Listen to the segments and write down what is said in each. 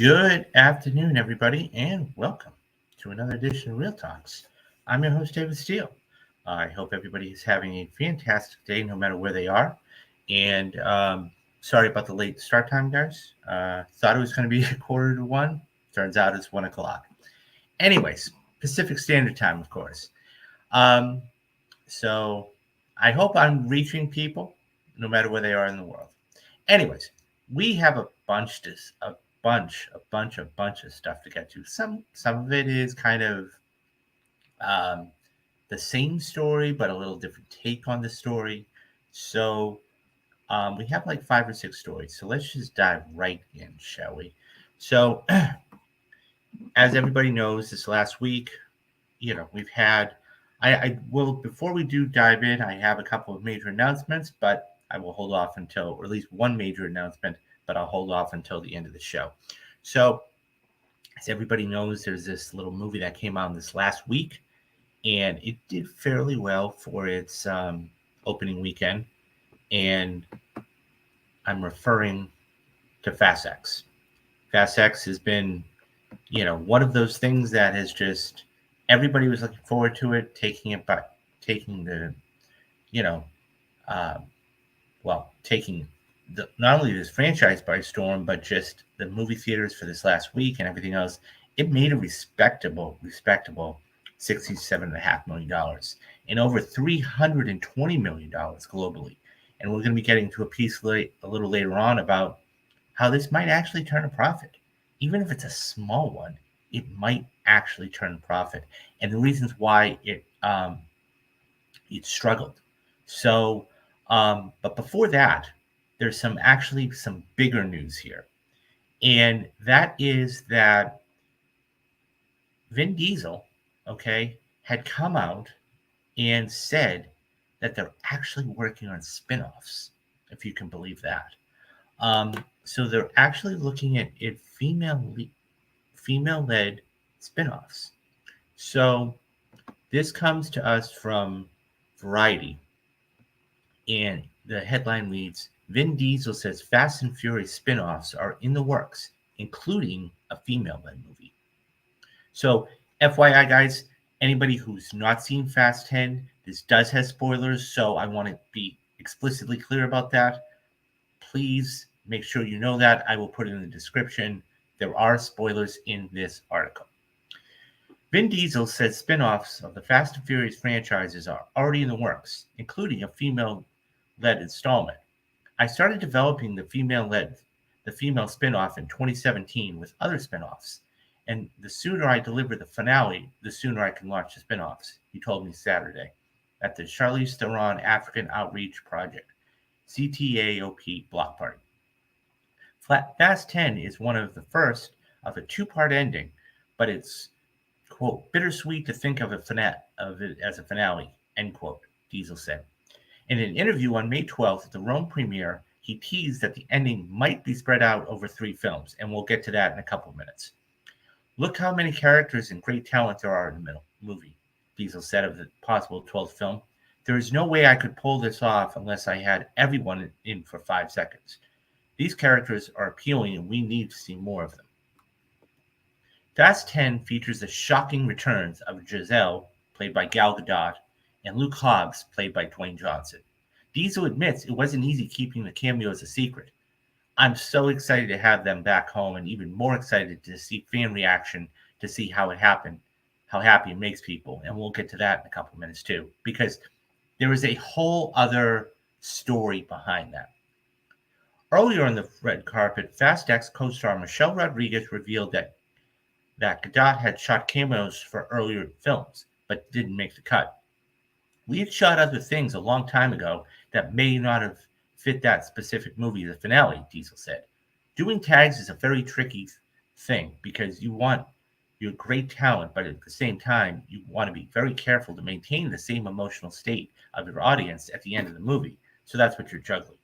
Good afternoon, everybody, and welcome to another edition of Real Talks. I'm your host, David Steele. I hope everybody is having a fantastic day, no matter where they are. And sorry about the late start time, guys. Thought it was going to be a quarter to one. Turns out it's 1 o'clock. Anyways, Pacific Standard Time, of course. Um, so I hope I'm reaching people, no matter where they are in the world. Anyways, we have a bunch of stuff to get to. Some of it is kind of um, the same story, but a little different take on the story. So we have like 5 or 6 stories. So let's just dive right in, shall we? So as everybody knows, this last week, we've had. I will before we do dive in, I have a couple of major announcements, but I will hold off until, or at least one major announcement, but I'll hold off until the end of the show. So, as everybody knows, there's this little movie that came out this last week, and it did fairly well for its opening weekend. And I'm referring to Fast X. Fast X has been, one of those things that has just everybody was looking forward to it, taking the, you know, uh, taking not only this franchise by storm, but just the movie theaters for this last week and everything else. It made a respectable $67.5 million and over $320 million globally. And we're going to be getting to a piece a little later on about how this might actually turn a profit. Even if it's a small one, it might actually turn a profit. And the reasons why it struggled. So, but before that, there's some bigger news here. And that is that Vin Diesel, had come out and said that they're actually working on spinoffs, if you can believe that. So they're actually looking at female-led spinoffs. So this comes to us from Variety, and the headline reads, Vin Diesel says Fast and Furious spinoffs are in the works, including a female-led movie. So, FYI, guys, anybody who's not seen Fast 10, this does have spoilers, so I want to be explicitly clear about that. Please make sure you know that. I will put it in the description. There are spoilers in this article. Vin Diesel says spin-offs of the Fast and Furious franchises are already in the works, including a female-led installment. I started developing the female spin-off in 2017 with other spin-offs, and the sooner I deliver the finale, the sooner I can launch the spin-offs, he told me Saturday at the Charlize Theron African Outreach Project, CTAOP block party. Fast 10 is one of the first of a two-part ending, but it's, quote, bittersweet to think of it as a finale, end quote, Diesel said. In an interview on May 12th at the Rome premiere, he teased that the ending might be spread out over 3 films, and we'll get to that in a couple of minutes. Look how many characters and great talent there are in the movie, Diesel said of the possible 12th film. There is no way I could pull this off unless I had everyone in for 5 seconds. These characters are appealing and we need to see more of them. Fast 10 features the shocking returns of Giselle, played by Gal Gadot, and Luke Hobbs, played by Dwayne Johnson. Diesel admits it wasn't easy keeping the cameos a secret. I'm so excited to have them back home and even more excited to see fan reaction to see how it happened, how happy it makes people. And we'll get to that in a couple of minutes too, because there is a whole other story behind that. Earlier on the red carpet, Fast X co-star Michelle Rodriguez revealed that Gadot had shot cameos for earlier films, but didn't make the cut. We had shot other things a long time ago that may not have fit that specific movie, the finale, Diesel said. Doing tags is a very tricky thing because you're great talent, but at the same time, you want to be very careful to maintain the same emotional state of your audience at the end of the movie. So that's what you're juggling.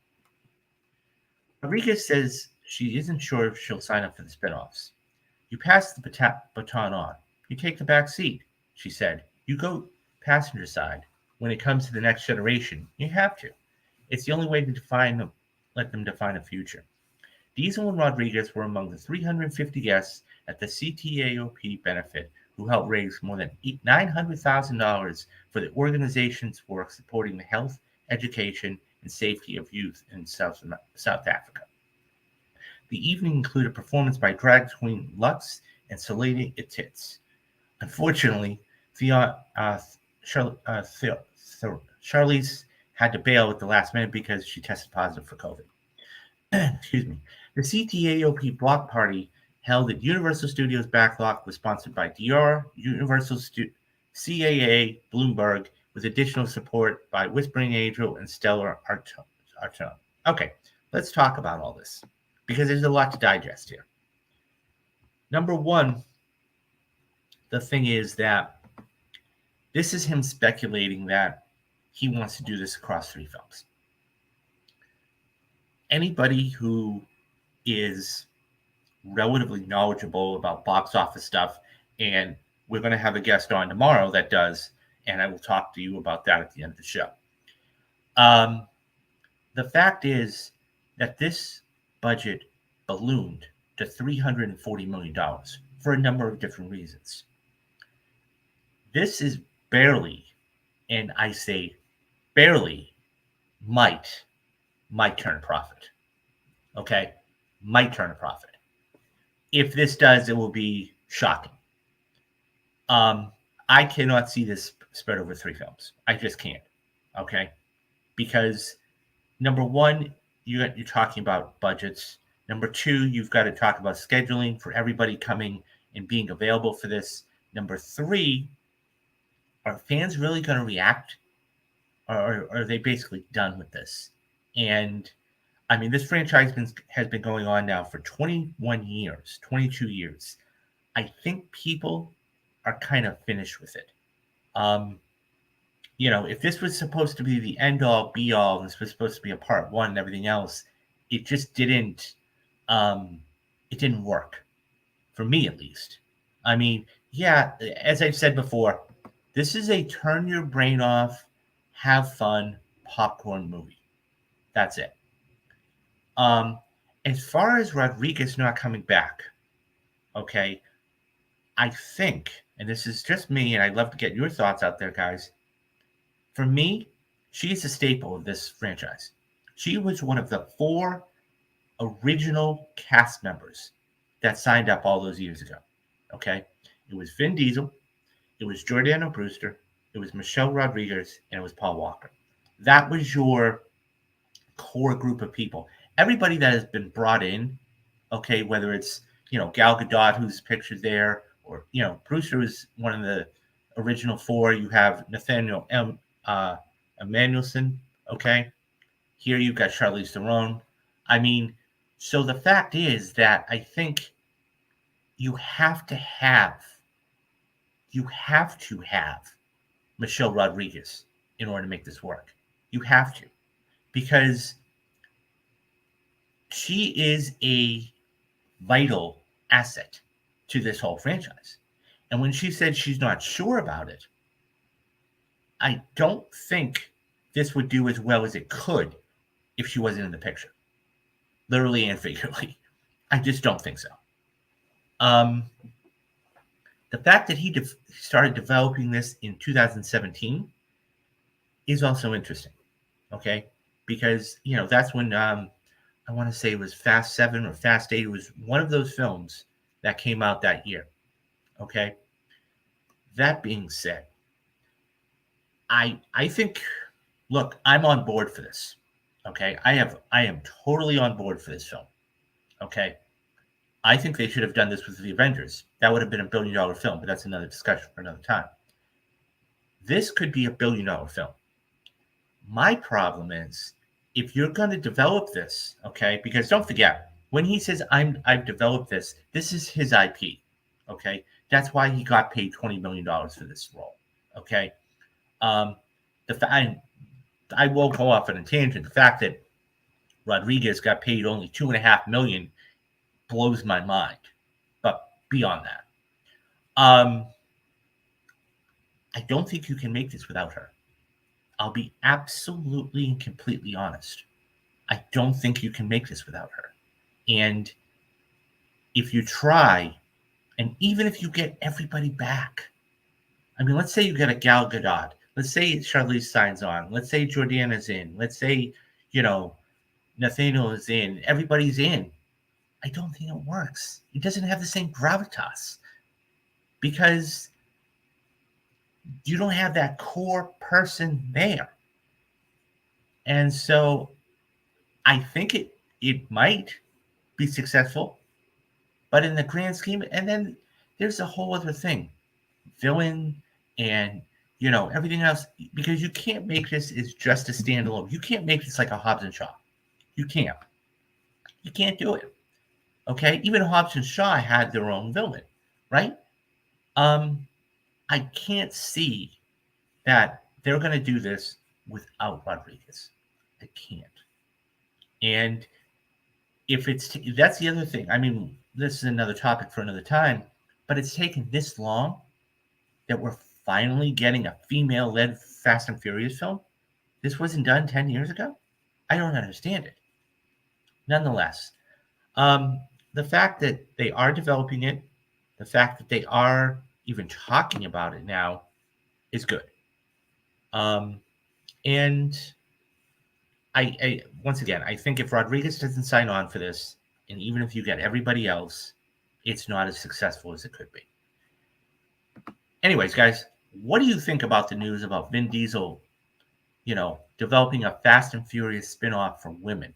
Rodriguez says she isn't sure if she'll sign up for the spinoffs. You pass the baton on. You take the back seat, she said. You go passenger side. When it comes to the next generation, you have to. It's the only way to let them define a future. Diesel and Rodriguez were among the 350 guests at the CTAOP benefit who helped raise more than $900,000 for the organization's work supporting the health, education, and safety of youth in South Africa. The evening included a performance by drag queen Lux and Selena Ititz. Unfortunately, Charlize had to bail at the last minute because she tested positive for COVID. Excuse me. The CTAOP block party held at Universal Studios Backlot was sponsored by Dior, CAA, Bloomberg, with additional support by Whispering Angel and Stellar Arton. Okay, let's talk about all this because there's a lot to digest here. Number one, the thing is that this is him speculating that he wants to do this across 3 films. Anybody who is relatively knowledgeable about box office stuff, and we're going to have a guest on tomorrow that does, and I will talk to you about that at the end of the show. The fact is that this budget ballooned to $340 million for a number of different reasons. This is barely, and I say barely, might turn a profit. Okay? Might turn a profit. If this does, it will be shocking. I cannot see this spread over 3 films. I just can't. Okay? Because number one, you're talking about budgets. Number two, you've got to talk about scheduling for everybody coming and being available for this. Number three, are fans really going to react? Or are they basically done with this? And I mean, this franchise has been going on now for 21 years, 22 years. I think people are kind of finished with it. If this was supposed to be the end all be all, and this was supposed to be a part 1 and everything else, it just didn't. It didn't work for me, at least. I mean, yeah, as I've said before, this is a turn your brain off, have fun popcorn movie. That's it. As far as Rodriguez not coming back, okay, I think, and this is just me, and I'd love to get your thoughts out there, guys. For me, she's a staple of this franchise. She was one of the 4 original cast members that signed up all those years ago. Okay, it was Vin Diesel, it was Giordano Brewster, it was Michelle Rodriguez, and it was Paul Walker. That was your core group of people. Everybody that has been brought in, okay, whether it's Gal Gadot, who's pictured there, or Brewster is one of the original 4. You have Nathaniel Emmanuelson, okay. Here you've got Charlize Theron. I mean, so the fact is that I think you have to have Michelle Rodriguez in order to make this work. You have to, because she is a vital asset to this whole franchise. And when she said she's not sure about it, I don't think this would do as well as it could if she wasn't in the picture, literally and figuratively. I just don't think so. The fact that he started developing this in 2017 is also interesting, okay? Because, that's when I want to say it was Fast 7 or Fast 8. It was one of those films that came out that year, okay? That being said, I think, look, I'm on board for this, okay? I am totally on board for this film, okay? I think they should have done this with the Avengers. That would have been $1 billion film, but that's another discussion for another time. This could be $1 billion film. My problem is, if you're going to develop this, okay, because don't forget, when he says I've developed this is his IP, okay? That's why he got paid $20 million for this role, okay? I will go off on a tangent. The fact that Rodriguez got paid only $2.5 million blows my mind. But beyond that, I don't think you can make this without her. I'll be absolutely and completely honest. I don't think you can make this without her. And if you try, and even if you get everybody back, I mean, let's say you get a Gal Gadot. Let's say Charlize signs on. Let's say Jordana's in. Let's say, you know, Nathaniel is in. Everybody's in. I don't think it works. It doesn't have the same gravitas because you don't have that core person there. And so I think it might be successful, but in the grand scheme, and then there's a whole other thing, villain and everything else, because you can't make this as just a standalone. You can't make this like a Hobbs and Shaw. You can't. You can't do it. Okay, even Hobbs and Shaw had their own villain, right? I can't see that they're going to do this without Rodriguez. I can't. And if that's the other thing. I mean, this is another topic for another time, but it's taken this long that we're finally getting a female-led Fast and Furious film. This wasn't done 10 years ago. I don't understand it. Nonetheless, the fact that they are developing it, the fact that they are even talking about it now is good. And I once again, I think if Rodriguez doesn't sign on for this, and even if you get everybody else, it's not as successful as it could be. Anyways, guys, what do you think about the news about Vin Diesel, developing a Fast and Furious spinoff for women?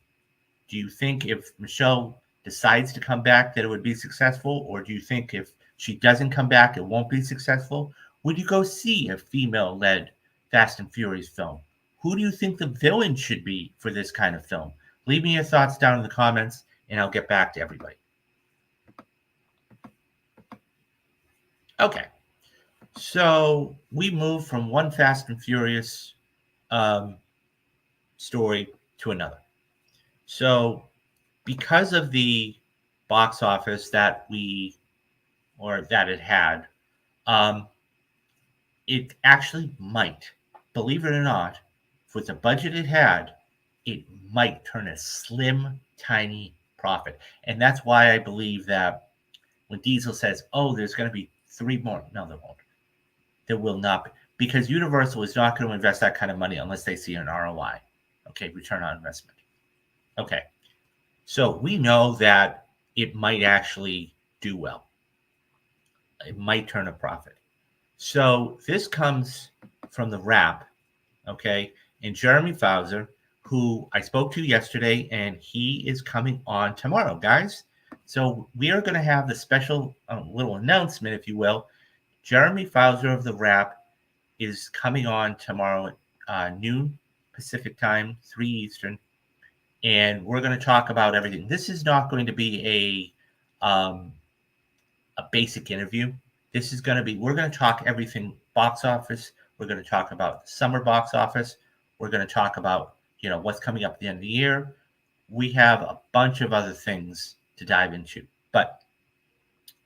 Do you think if Michelle decides to come back that it would be successful, or do you think if she doesn't come back it won't be successful? Would you go see a female-led Fast and Furious film? Who do you think the villain should be for this kind of film? Leave me your thoughts down in the comments, and I'll get back to everybody. Okay, so we move from one Fast and Furious story to another. So because of the box office that it had, it actually might, believe it or not, with the budget it had, it might turn a slim, tiny profit. And that's why I believe that when Diesel says, oh, there's going to be 3 more, no, there won't. There will not be, because Universal is not going to invest that kind of money unless they see an ROI. Okay, return on investment. Okay, so we know that it might actually do well. It might turn a profit. So this comes from the Wrap, okay, and Jeremy Fowler, who I spoke to yesterday, and he is coming on tomorrow, guys. So we are going to have the special little announcement, if you will. Jeremy Fowler of the Wrap is coming on tomorrow at noon Pacific time, 3 Eastern, and we're going to talk about everything. This is not going to be a basic interview. This is going to be, we're going to talk everything box office. We're going to talk about the summer box office. We're going to talk about, what's coming up at the end of the year. We have a bunch of other things to dive into. But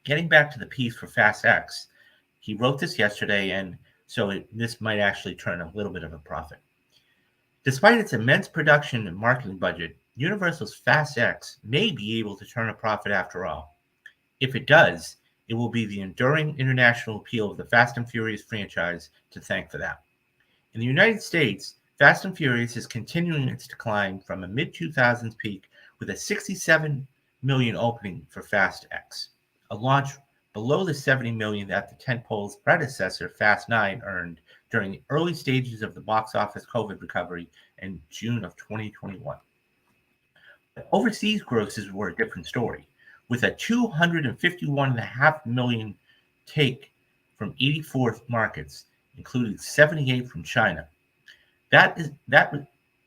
getting back to the piece for Fast X, he wrote this yesterday, and so this might actually turn a little bit of a profit. Despite its immense production and marketing budget, Universal's Fast X may be able to turn a profit after all. If it does, it will be the enduring international appeal of the Fast and Furious franchise to thank for that. In the United States, Fast and Furious is continuing its decline from a mid-2000s peak with a $67 million opening for Fast X, a launch below the $70 million that the tentpole's predecessor, Fast 9, earned during the early stages of the box office COVID recovery in June of 2021. But overseas grosses were a different story, with a $251.5 million take from 84 markets, including 78 from China. That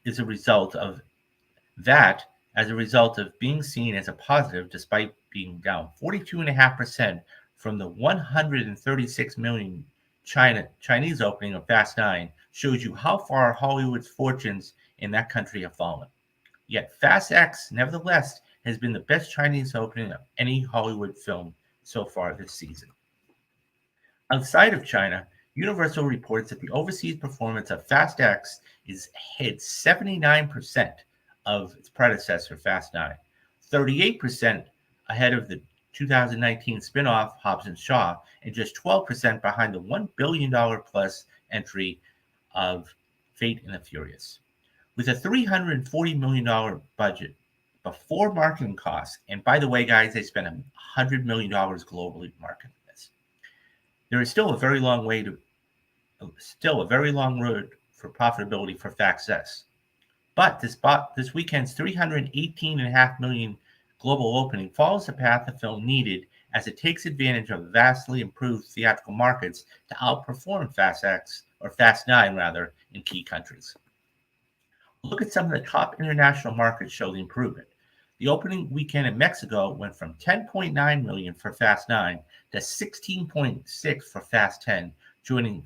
is a result of being seen as a positive despite being down 42.5% from the 136 million Chinese opening of Fast 9, shows you how far Hollywood's fortunes in that country have fallen. Yet Fast X, nevertheless, has been the best Chinese opening of any Hollywood film so far this season. Outside of China, Universal reports that the overseas performance of Fast X is ahead 79% of its predecessor, Fast 9. 38% ahead of the 2019 spinoff Hobbs and Shaw, and just 12% behind the $1 billion plus entry of Fate and the Furious. With a $340 million budget before marketing costs, and by the way, guys, they spent $100 million globally marketing this. There is still a very long road for profitability for Fast X. But this weekend's $318.5 million global opening follows the path the film needed as it takes advantage of vastly improved theatrical markets to outperform Fast 9 rather, in key countries. Look at some of the top international markets show the improvement. The opening weekend in Mexico went from 10.9 million for Fast 9 to 16.6 for Fast 10, joining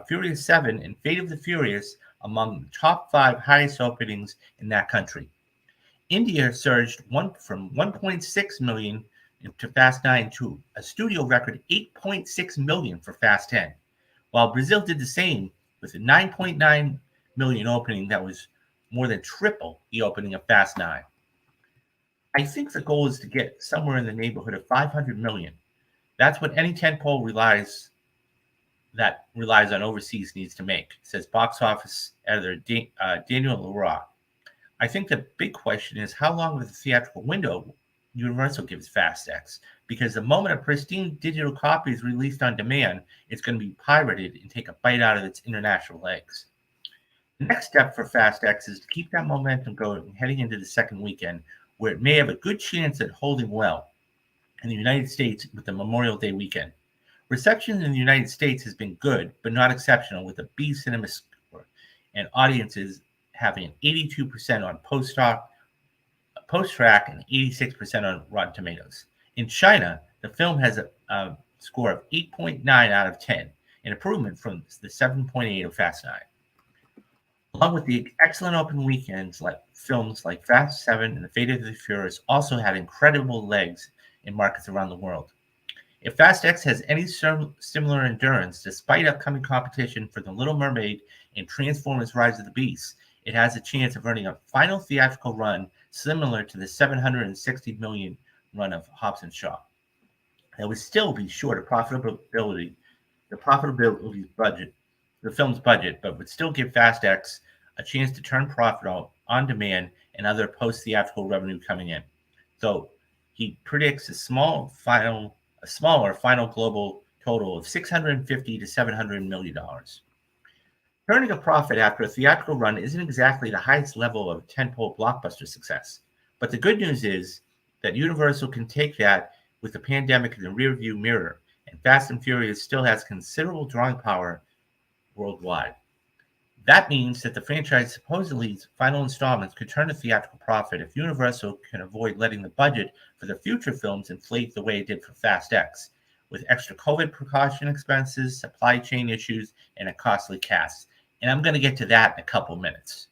Furious 7 and Fate of the Furious among the top 5 highest openings in that country. India surged from 1.6 million to Fast 9 to a studio record 8.6 million for Fast 10, while Brazil did the same with a 9.9 million opening that was more than triple the opening of Fast 9. I think the goal is to get somewhere in the neighborhood of 500 million. That's what any tentpole relies on overseas needs to make, says box office editor Daniel Leroy. I think the big question is how long of the theatrical window Universal gives Fast X, because the moment a pristine digital copy is released on demand, it's going to be pirated and take a bite out of its international legs. The next step for Fast X is to keep that momentum going heading into the second weekend, where it may have a good chance at holding well in the United States with the Memorial Day weekend. Reception in the United States has been good, but not exceptional, with a B cinema score and audiences having an 82% on post-track and 86% on Rotten Tomatoes. In China, the film has a score of 8.9 out of 10, an improvement from the 7.8 of Fast 9. Along with the excellent open weekends, like films like Fast 7 and The Fate of the Furious also had incredible legs in markets around the world. If Fast X has any similar endurance, despite upcoming competition for The Little Mermaid and Transformers Rise of the Beast, it has a chance of earning a final theatrical run similar to the $760 million run of Hobbs and Shaw. That would still be short of the film's budget, but would still give Fast X a chance to turn profit on demand and other post-theatrical revenue coming in. So he predicts a smaller final global total of $650 to $700 million. Turning a profit after a theatrical run isn't exactly the highest level of tentpole blockbuster success, but the good news is that Universal can take that with the pandemic in the rearview mirror, and Fast and Furious still has considerable drawing power worldwide. That means that the franchise supposedly's final installments could turn a theatrical profit if Universal can avoid letting the budget for the future films inflate the way it did for Fast X, with extra COVID precaution expenses, supply chain issues, and a costly cast. And I'm going to get to that in a couple minutes.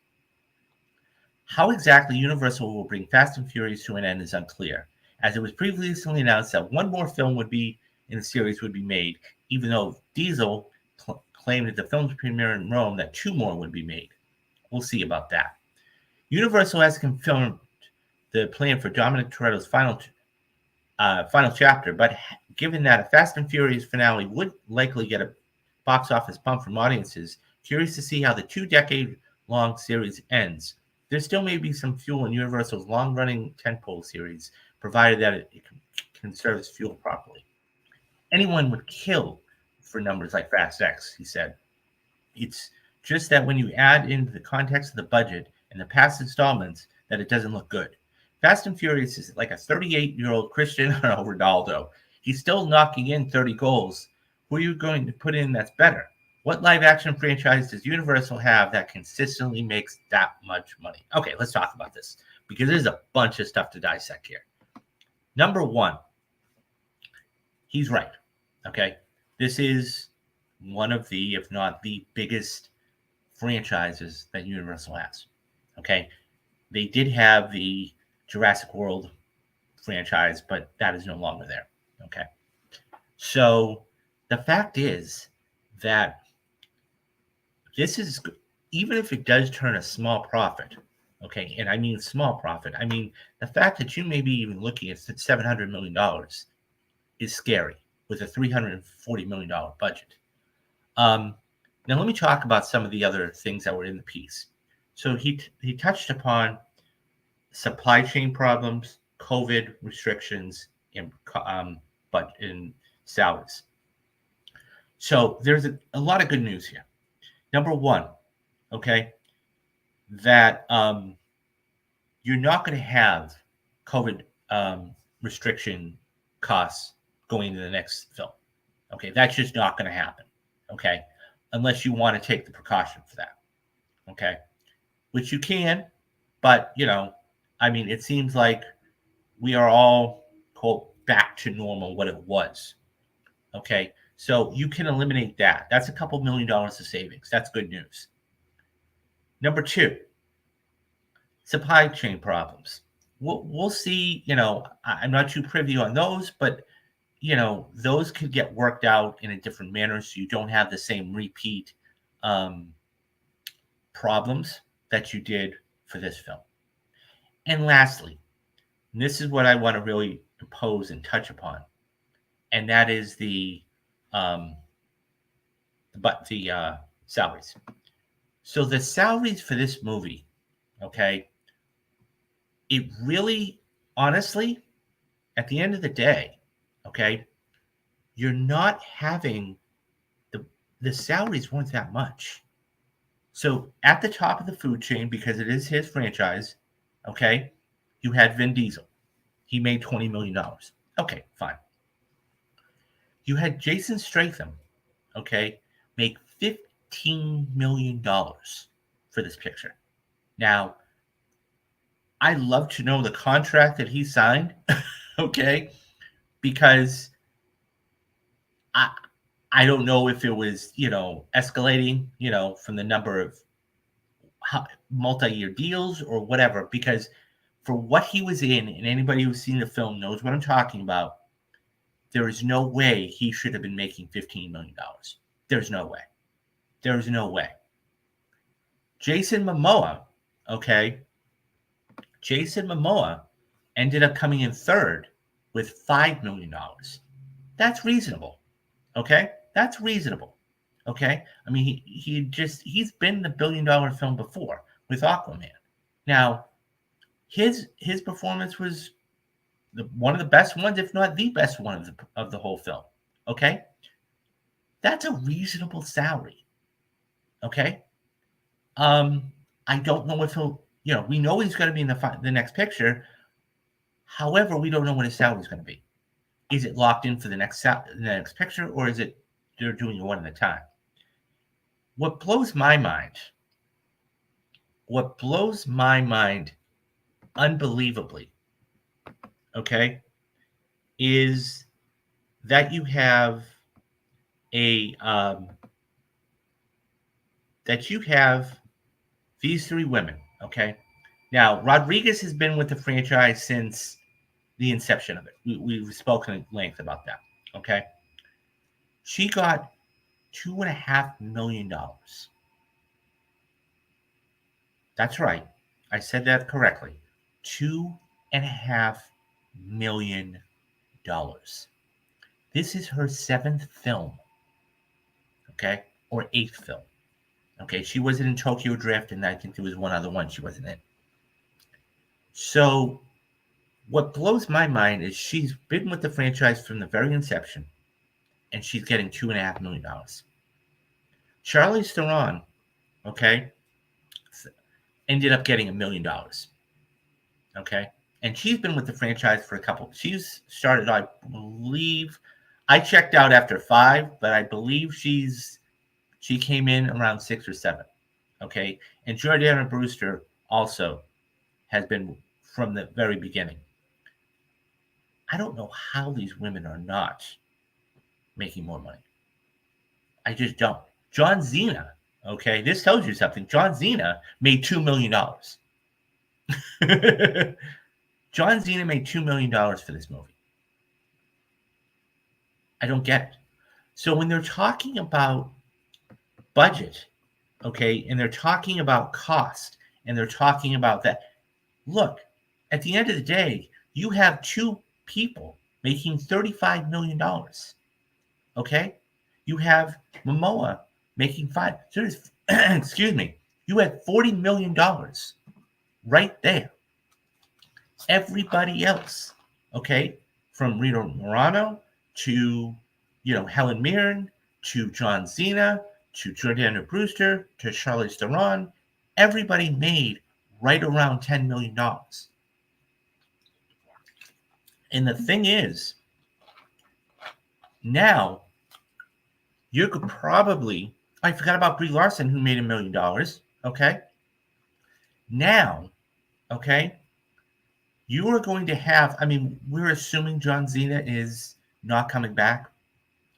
How exactly Universal will bring Fast and Furious to an end is unclear, as it was previously announced that one more film in the series would be made, even though Diesel claimed at the film's premiere in Rome that 2 more would be made. We'll see about that. Universal has confirmed the plan for Dominic Toretto's final chapter, but given that a Fast and Furious finale would likely get a box office bump from audiences, curious to see how the 2-decade-long series ends. There still may be some fuel in Universal's long-running tentpole series, provided that it conserves fuel properly. Anyone would kill for numbers like Fast X, he said. It's just that when you add into the context of the budget and the past installments, that it doesn't look good. Fast and Furious is like a 38-year-old Cristiano Ronaldo. He's still knocking in 30 goals. Who are you going to put in that's better? What live-action franchise does Universal have that consistently makes that much money? Okay, let's talk about this, because there's a bunch of stuff to dissect here. Number one, he's right, okay? This is one of the, if not the biggest franchises that Universal has, okay? They did have the Jurassic World franchise, but that is no longer there, okay? So the fact is that this is, even if it does turn a small profit, Okay, and I mean small profit. I mean the fact that you may be even looking at $700 million is scary with a $340 million budget. Um, Now let me talk about some of the other things that were in the piece. So he touched upon supply chain problems, COVID restrictions, and but in salaries. So there's a lot of good news here. Number one, okay, that you're not going to have COVID restriction costs going into the next film. Okay, that's just not going to happen. Okay, unless you want to take the precaution for that. Okay, which you can, but I mean, it seems like we are all quote back to normal what it was. Okay, so you can eliminate that. That's a couple $1 million of savings. That's good news. Number two, supply chain problems. We'll see. I'm not too privy on those, but those could get worked out in a different manner, so you don't have the same repeat um, problems that you did for this film. And lastly, and this is what I want to really impose and touch upon, and that is the um, salaries. So the salaries for this movie, okay, it really, honestly, at the end of the day, okay, you're not having the salaries weren't that much. So at the top of the food chain, because it is his franchise, okay, you had Vin Diesel. He made $20 million. Okay, fine. You had Jason Statham, okay, make $15 million for this picture. Now, I love to know the contract that he signed, okay, because I I don't know if it was escalating from the number of multi-year deals or whatever, because for what he was in, and anybody who's seen the film knows what I'm talking about, there is no way he should have been making $15 million. There's no way. There's no way. Jason Momoa, okay, Jason Momoa ended up coming in third with $5 million. That's reasonable. Okay? That's reasonable. Okay? I mean, he's been in the $1 billion film before with Aquaman. Now, his performance was one of the best ones, if not the best one of the whole film. Okay? That's a reasonable salary. Okay? I don't know if he'll, we know he's going to be in the next picture. However, we don't know what his salary is going to be. Is it locked in for the next picture, or is it they're doing it one at a time? What blows my mind unbelievably, okay, is that you have these three women, okay? Now, Rodriguez has been with the franchise since the inception of it. We've spoken at length about that, okay? She got $2.5 million. That's right. I said that correctly. $2.5 million. This is her seventh film, okay? Or eighth film. Okay, she wasn't in Tokyo Drift, and I think there was one other one she wasn't in. So what blows my mind is she's been with the franchise from the very inception, and she's getting $2.5 million. Charlize Theron, okay, ended up getting $1 million. Okay, and she's been with the franchise for she's started, I believe, I checked out after 5, but I believe she came in around 6 or 7. Okay, and Jordana Brewster also has been from the very beginning. I don't know how these women are not making more money. I just don't. John Cena, okay, this tells you something. John Cena made $2 million. John Cena made $2 million for this movie. I don't get it. So when they're talking about budget, okay, and they're talking about cost, and they're talking about that. Look, at the end of the day, you have two people making $35 million. Okay? You have Momoa making five. Excuse me. You had $40 million right there. Everybody else, okay, from Rito Morano to, Helen Mirren to John Cena to Jordana Brewster to Charlize Theron, everybody made right around $10 million. And the thing is, now you could probably, I forgot about Brie Larson, who made $1 million. Okay. Now, okay, you are going to have, we're assuming John Cena is not coming back.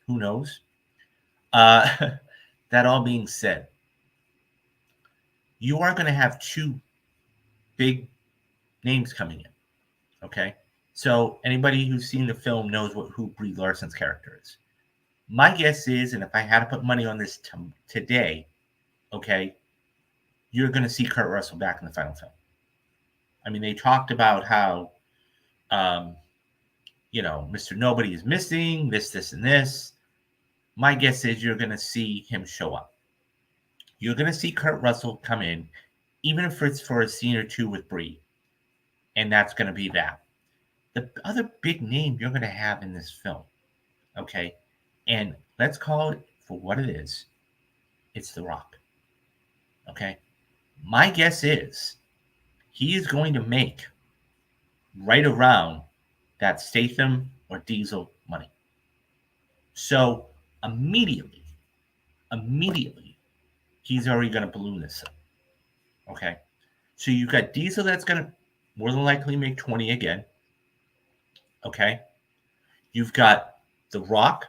Who knows? That all being said, you are going to have two big names coming in. Okay. So anybody who's seen the film knows who Brie Larson's character is. My guess is, and if I had to put money on this today, okay, you're going to see Kurt Russell back in the final film. They talked about how, Mr. Nobody is missing, this, and this. My guess is you're going to see him show up. You're going to see Kurt Russell come in, even if it's for a scene or two with Brie. And that's going to be that. The other big name you're going to have in this film, okay, and let's call it for what it is, it's The Rock. Okay? My guess is he is going to make right around that Statham or Diesel money. So immediately, he's already going to balloon this up. Okay? So you've got Diesel that's going to more than likely make 20 again. Okay? You've got The Rock,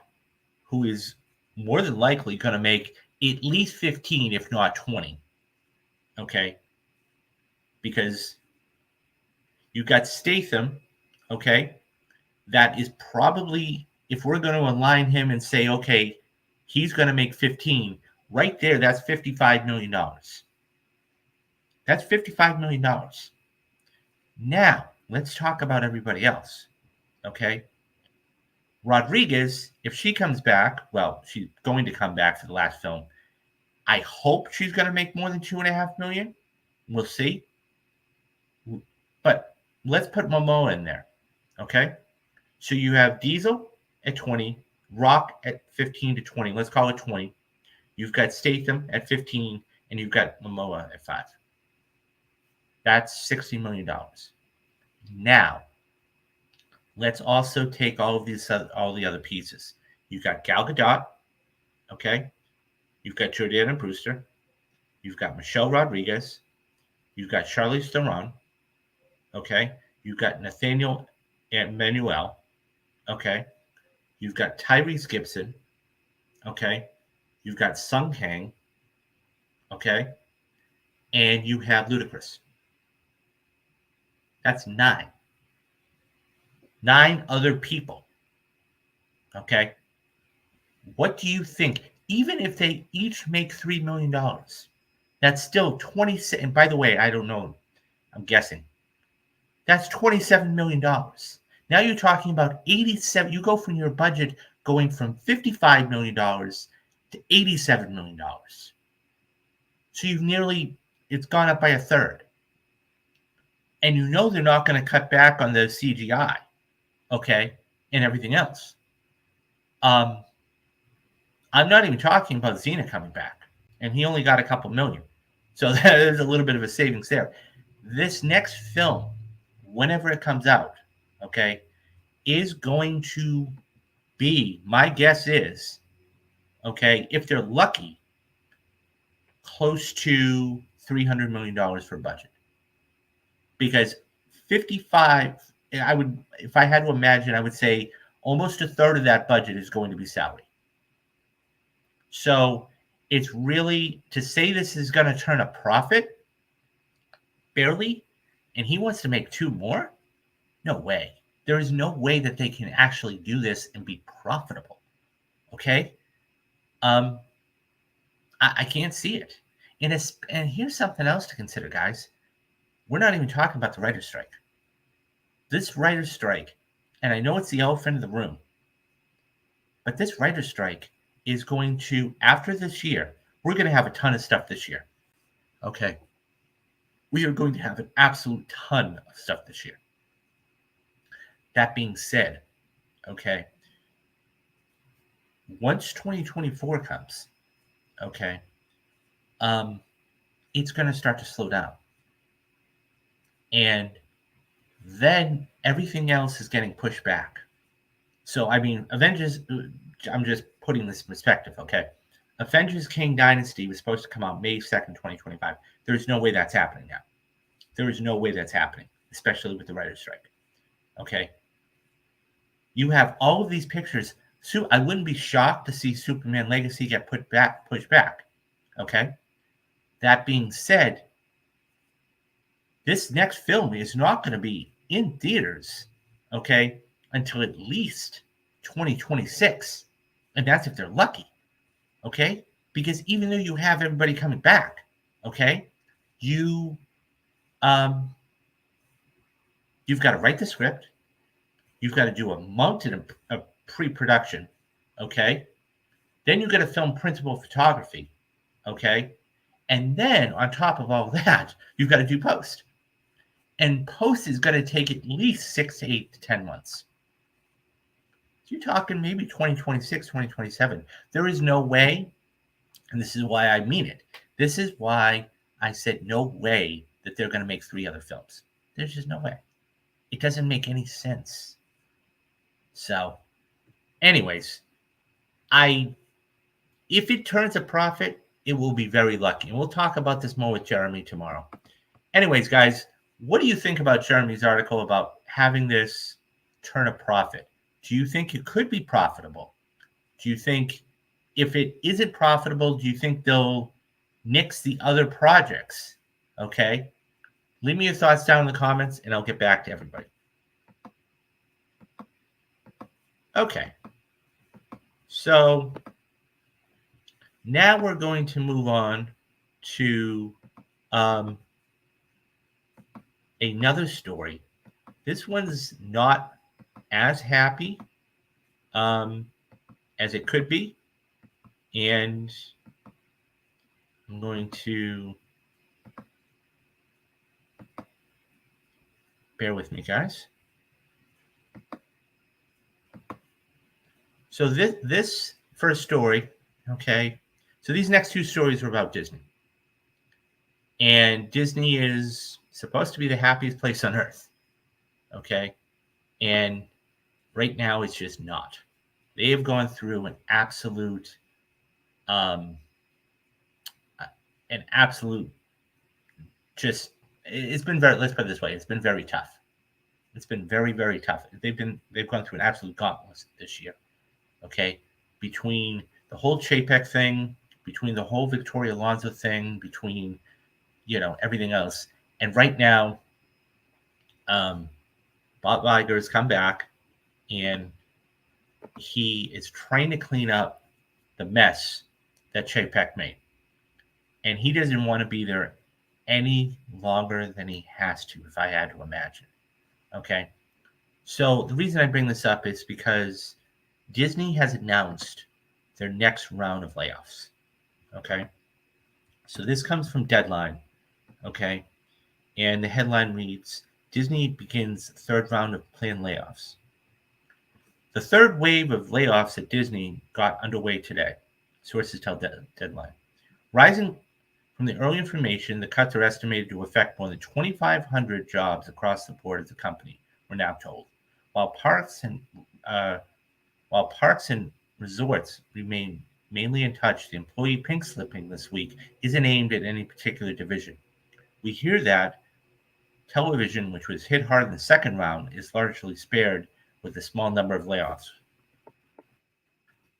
who is more than likely going to make at least 15, if not 20. Okay? Because you've got Statham, okay? That is probably, if we're going to align him and say, okay, he's going to make 15, right there, that's $55 million. That's $55 million. Now, let's talk about everybody else, okay? Rodriguez, if she comes back, well, she's going to come back for the last film. I hope she's going to make more than $2.5 million. We'll see. But let's put Momoa in there, okay? So you have Diesel at 20, Rock at 15 to 20. Let's call it 20. You've got Statham at 15, and you've got Momoa at 5. That's $60 million. Now, let's also take all the other pieces. You've got Gal Gadot, okay? You've got Jordana Brewster. You've got Michelle Rodriguez. You've got Charlize Theron, okay? You've got Nathaniel Emmanuel, okay? You've got Tyrese Gibson, okay? You've got Sung Kang, okay? And you have Ludacris. That's 9. 9 other people, okay? What do you think? Even if they each make $3 million, that's still 27. And by the way, I don't know. I'm guessing. That's $27 million. Now you're talking about 87. You go from your budget going from $55 million to $87 million. So it's gone up by a third. And you know they're not going to cut back on the CGI, okay, and everything else. I'm not even talking about Cena coming back, and he only got a couple million. So there's a little bit of a savings there. This next film, whenever it comes out, okay, is going to be, my guess is, okay, if they're lucky, close to $300 million for budget. Because 55, if I had to imagine, I would say almost a third of that budget is going to be salary. So it's really, to say this is going to turn a profit, barely, and he wants to make 2 more? No way. There is no way that they can actually do this and be profitable. Okay? I can't see it. And here's something else to consider, guys. We're not even talking about the writer's strike. This writer's strike, and I know it's the elephant in the room, but this writer's strike is going to, after this year, we're going to have a ton of stuff this year. Okay. We are going to have an absolute ton of stuff this year. That being said, okay, once 2024 comes, okay, it's going to start to slow down. And then everything else is getting pushed back. So, I mean, Avengers, I'm just putting this in perspective, okay? Avengers King Dynasty was supposed to come out May 2nd, 2025. There's no way that's happening now. There is no way that's happening, especially with the writer's strike, okay? You have all of these pictures. So I wouldn't be shocked to see Superman Legacy get pushed back, okay? That being said, this next film is not going to be in theaters, okay, until at least 2026. And that's if they're lucky, okay? Because even though you have everybody coming back, okay, you've got to write the script. You've got to do a mountain of pre-production, okay? Then you got to film principal photography, okay? And then on top of all that, you've got to do post. And post is going to take at least 6 to 8 to 10 months. You're talking maybe 2026, 2027. There is no way, and this is why I mean it. This is why I said no way that they're going to make 3 other films. There's just no way. It doesn't make any sense. So, anyways, if it turns a profit, it will be very lucky. And we'll talk about this more with Jeremy tomorrow. Anyways, guys, what do you think about Jeremy's article about having this turn a profit? Do you think it could be profitable? Do you think if it isn't profitable, do you think they'll nix the other projects? Okay. Leave me your thoughts down in the comments and I'll get back to everybody. Okay. So now we're going to move on to another story. This one's not as happy as it could be. And I'm going to bear with me, guys. So this first story, okay. So these next 2 stories are about Disney. And Disney is supposed to be the happiest place on earth. Okay. And right now it's just not. They have gone through an absolute just, it's been very, let's put it this way, it's been very tough. It's been very, very tough. They've gone through an absolute gauntlet this year. Okay. Between the whole Chapek thing, between the whole Victoria Alonso thing, between, everything else. And right now, Bob Iger has come back and he is trying to clean up the mess that Chapek made. And he doesn't want to be there any longer than he has to, if I had to imagine. Okay. So the reason I bring this up is because Disney has announced their next round of layoffs. Okay. So this comes from Deadline. Okay. And the headline reads, Disney begins 3rd round of planned layoffs. The 3rd wave of layoffs at Disney got underway today, sources tell Deadline. Rising from the early information, the cuts are estimated to affect more than 2,500 jobs across the board of the company, we're now told. While parks and resorts remain mainly untouched, the employee pink slipping this week isn't aimed at any particular division. We hear that television, which was hit hard in the 2nd round, is largely spared with a small number of layoffs.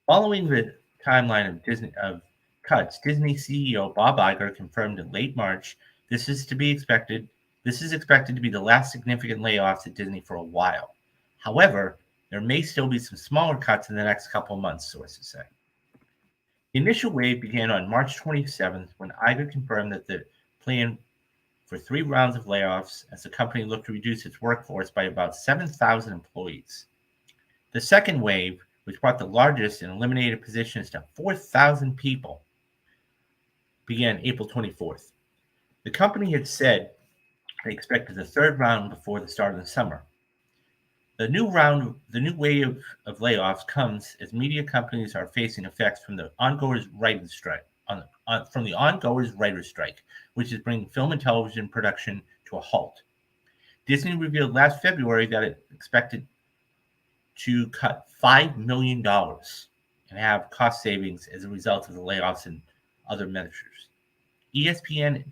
Following the timeline of cuts, Disney CEO Bob Iger confirmed in late March this is expected to be the last significant layoffs at Disney for a while. However, there may still be some smaller cuts in the next couple of months, sources say. The initial wave began on March 27th when Iger confirmed that the plan for 3 rounds of layoffs as the company looked to reduce its workforce by about 7,000 employees. The second wave, which brought the largest and eliminated positions to 4,000 people, began April 24th. The company had said they expected the third round before the start of the summer. The new wave of layoffs comes as media companies are facing effects from the ongoing writers' strike, which is bringing film and television production to a halt. Disney revealed last February that it expected to cut $5 million and have cost savings as a result of the layoffs and other measures. ESPN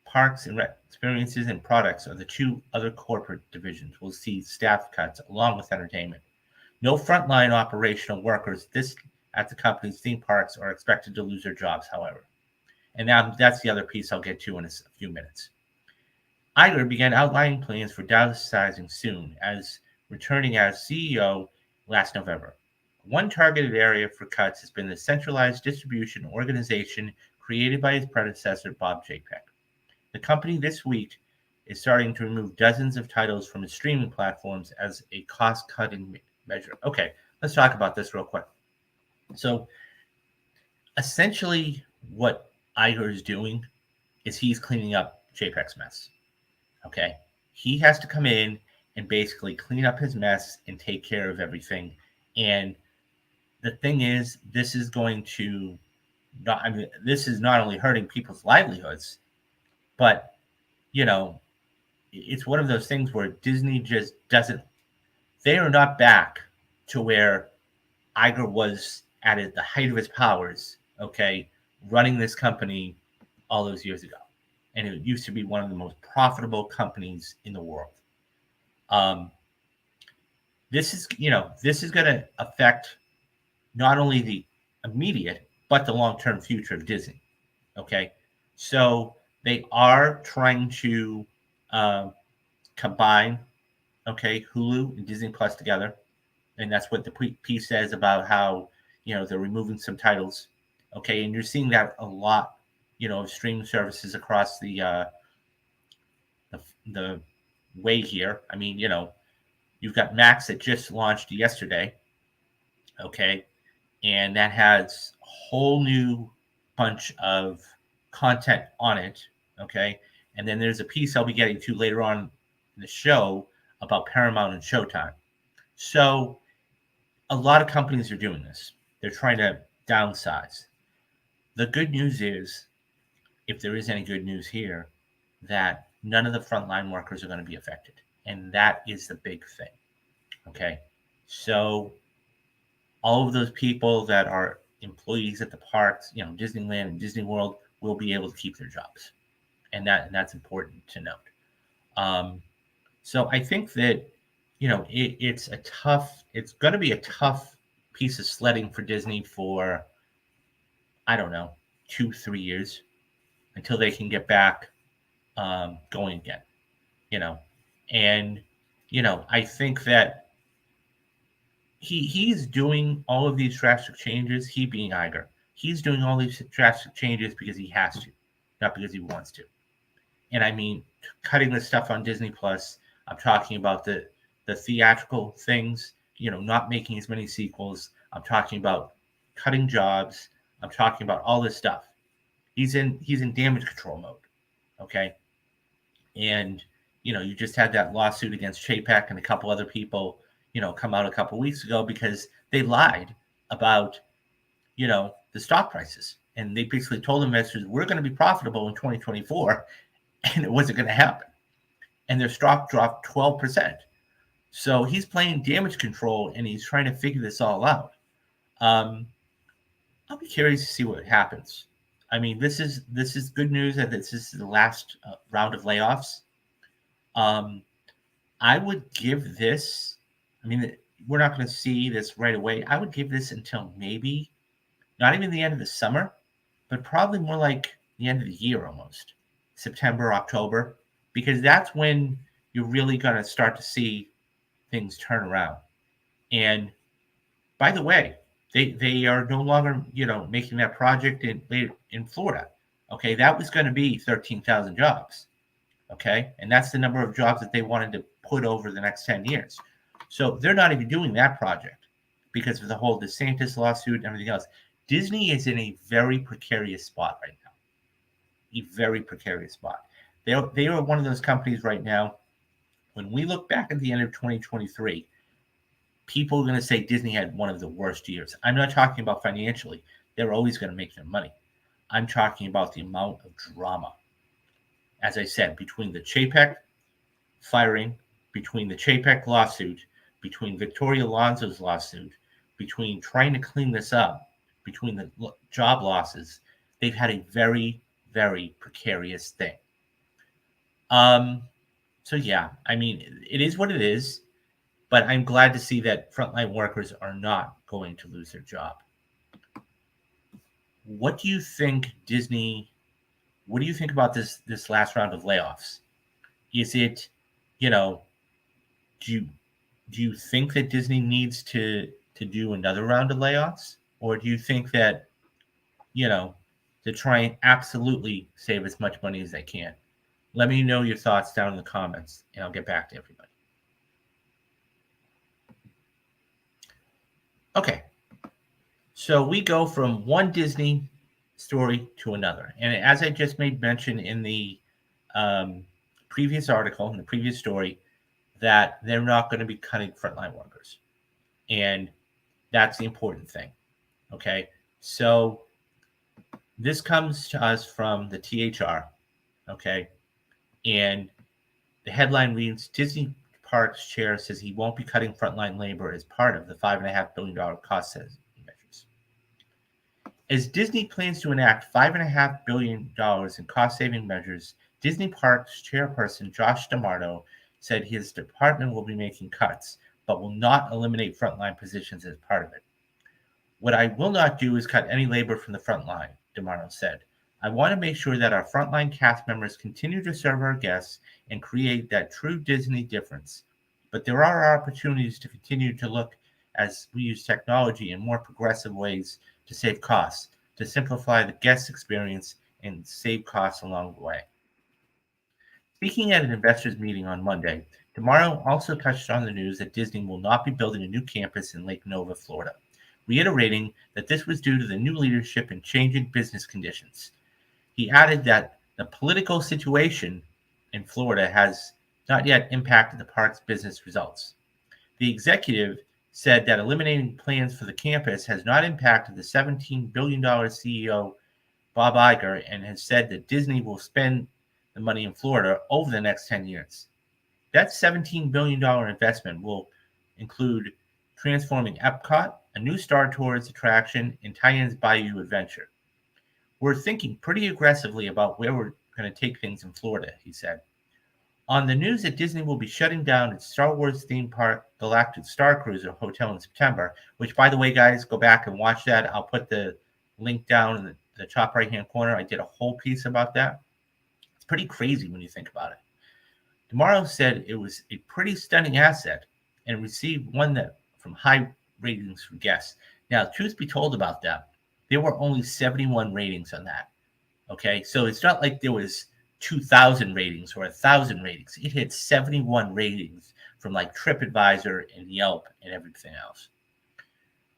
Parks and Experiences and Products are the two other corporate divisions will see staff cuts along with entertainment. No frontline operational workers at the company's theme parks are expected to lose their jobs, however. And now that's the other piece I'll get to in a few minutes. Iger began outlining plans for downsizing soon as returning as CEO last November. One targeted area for cuts has been the centralized distribution organization created by his predecessor, Bob Chapek. The company this week is starting to remove dozens of titles from its streaming platforms as a cost-cutting measure. Okay, let's talk about this real quick. So, essentially, what Iger is doing is he's cleaning up Chapek's mess. Okay, he has to come in and basically clean up his mess and take care of everything. And the thing is, this is this is not only hurting people's livelihoods, but, it's one of those things where Disney just doesn't, they are not back to where Iger was at the height of his powers, okay, running this company all those years ago. And it used to be one of the most profitable companies in the world. This is going to affect not only the immediate, but the long-term future of Disney. Okay. So they are trying to combine, Hulu and Disney Plus together. And that's what the piece says about how, they're removing some titles. Okay. And you're seeing that a lot, of streaming services across the way here. I mean, you've got Max that just launched yesterday. Okay. And that has a whole new bunch of content on it. Okay. And then there's a piece I'll be getting to later on in the show about Paramount and Showtime. So a lot of companies are doing this. They're trying to downsize. The good news is, if there is any good news here, that none of the frontline workers are going to be affected. And that is the big thing. Okay. So all of those people that are employees at the parks, Disneyland and Disney World, will be able to keep their jobs. And that's important to note. So I think that, it's going to be a tough piece of sledding for Disney for, I don't know, 2-3 years until they can get back going again, and, I think that he's doing all of these drastic changes, he being Iger. He's doing all these drastic changes because he has to, not because he wants to. And I mean, cutting the stuff on Disney Plus, I'm talking about the theatrical things, not making as many sequels. I'm talking about cutting jobs. I'm talking about all this stuff. He's in damage control mode. Okay. And, you just had that lawsuit against Chapek and a couple other people, come out a couple weeks ago because they lied about, the stock prices. And they basically told investors, we're going to be profitable in 2024. And it wasn't going to happen. And their stock dropped 12%. So he's playing damage control and he's trying to figure this all out. I'll be curious to see what happens. I mean, this is good news that this is the last round of layoffs. I would give this, we're not going to see this right away. I would give this until maybe not even the end of the summer, but probably more like the end of the year almost. September, October, because that's when you're really going to start to see things turn around. And by the way, They are no longer, making that project in Florida. Okay, that was going to be 13,000 jobs. Okay, and that's the number of jobs that they wanted to put over the next 10 years. So they're not even doing that project because of the whole DeSantis lawsuit and everything else. Disney is in a very precarious spot right now. A very precarious spot. They are one of those companies right now. When we look back at the end of 2023, people are going to say Disney had one of the worst years. I'm not talking about financially. They're always going to make their money. I'm talking about the amount of drama. As I said, between the Chapek firing, between the Chapek lawsuit, between Victoria Alonso's lawsuit, between trying to clean this up, between the job losses, they've had a very, very precarious thing. So yeah, I mean, it is what it is, but I'm glad to see that frontline workers are not going to lose their job. What do you think, Disney? What do you think about this last round of layoffs? Is it, do you think that Disney needs to do another round of layoffs, or do you think that, to try and absolutely save as much money as they can? Let me know your thoughts down in the comments, and I'll get back to everybody. Okay, so we go from one Disney story to another. And as I just made mention in the previous article, in the previous story, that they're not going to be cutting frontline workers. And that's the important thing. Okay, so this comes to us from the THR. Okay, and the headline reads, Disney Parks chair says he won't be cutting frontline labor as part of the $5.5 billion cost saving measures. As Disney plans to enact $5.5 billion in cost-saving measures, Disney Parks chairperson Josh D'Amato said his department will be making cuts, but will not eliminate frontline positions as part of it. What I will not do is cut any labor from the front line, D'Amato said. I want to make sure that our frontline cast members continue to serve our guests and create that true Disney difference. But there are opportunities to continue to look as we use technology in more progressive ways to save costs, to simplify the guest experience, and save costs along the way. Speaking at an investors meeting on Monday, D'Amato also touched on the news that Disney will not be building a new campus in Lake Nova, Florida, reiterating that this was due to the new leadership and changing business conditions. He added that the political situation in Florida has not yet impacted the park's business results. The executive said that eliminating plans for the campus has not impacted the $17 billion CEO Bob Iger, and has said that Disney will spend the money in Florida over the next 10 years. That $17 billion investment will include transforming Epcot, a new Star Tours attraction, and Tie-in's Bayou Adventure. We're thinking pretty aggressively about where we're going to take things in Florida, he said. On the news that Disney will be shutting down its Star Wars theme park Galactic Star Cruiser Hotel in September, which, by the way, guys, go back and watch that. I'll put the link down in the top right-hand corner. I did a whole piece about that. It's pretty crazy when you think about it. D'Amato said it was a pretty stunning asset and received one that from high ratings from guests. Now, truth be told about that, there were only 71 ratings on that. Okay, so it's not like there was 2,000 ratings or 1,000 ratings. It had 71 ratings from like TripAdvisor and Yelp and everything else.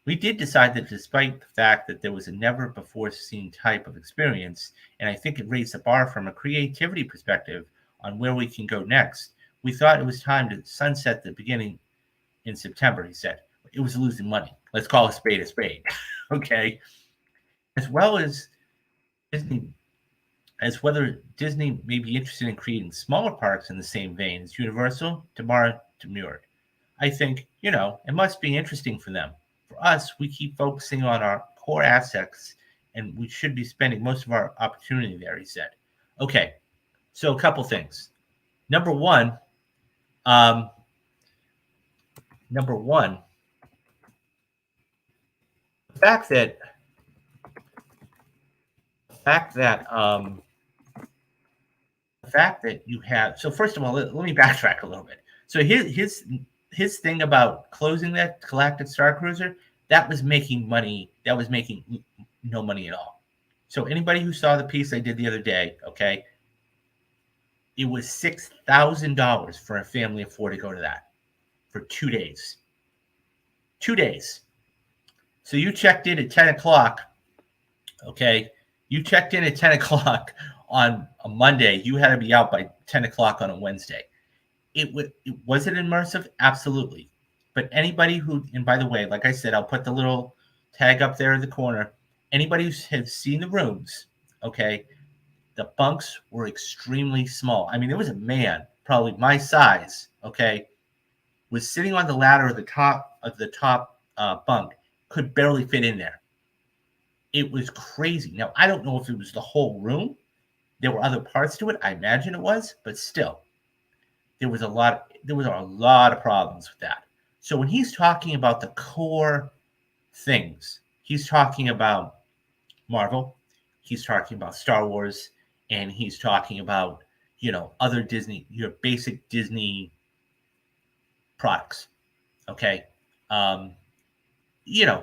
We did decide that despite the fact that there was a never-before-seen type of experience, and I think it raised the bar from a creativity perspective on where we can go next, we thought it was time to sunset the beginning in September, he said. It was losing money. Let's call a spade, okay? As whether Disney may be interested in creating smaller parks in the same vein as Universal, D'Amato demurred. I think, it must be interesting for them. For us, we keep focusing on our core assets, and we should be spending most of our opportunity there, he said. Okay, so a couple things. Number one, the fact that you have, so first of all, let me backtrack a little bit. So his thing about closing that Galactic Star Cruiser, that was making money. That was making no money at all. So anybody who saw the piece I did the other day, okay, it was $6,000 for a family of four to go to that for 2 days. 2 days. So you checked in at 10 o'clock, okay? You checked in at 10 o'clock on a Monday. You had to be out by 10 o'clock on a Wednesday. Was it immersive? Absolutely. But anybody who, and by the way, like I said, I'll put the little tag up there in the corner. Anybody who has seen the rooms, okay, the bunks were extremely small. I mean, there was a man, probably my size, okay, was sitting on the ladder at the top bunk, could barely fit in there. It was crazy. Now, I don't know if it was the whole room. There were other parts to it. I imagine it was, but still, there was a lot of problems with that. So when he's talking about the core things, he's talking about Marvel, he's talking about Star Wars, and he's talking about, other Disney, your basic Disney products. Okay. Um, you know,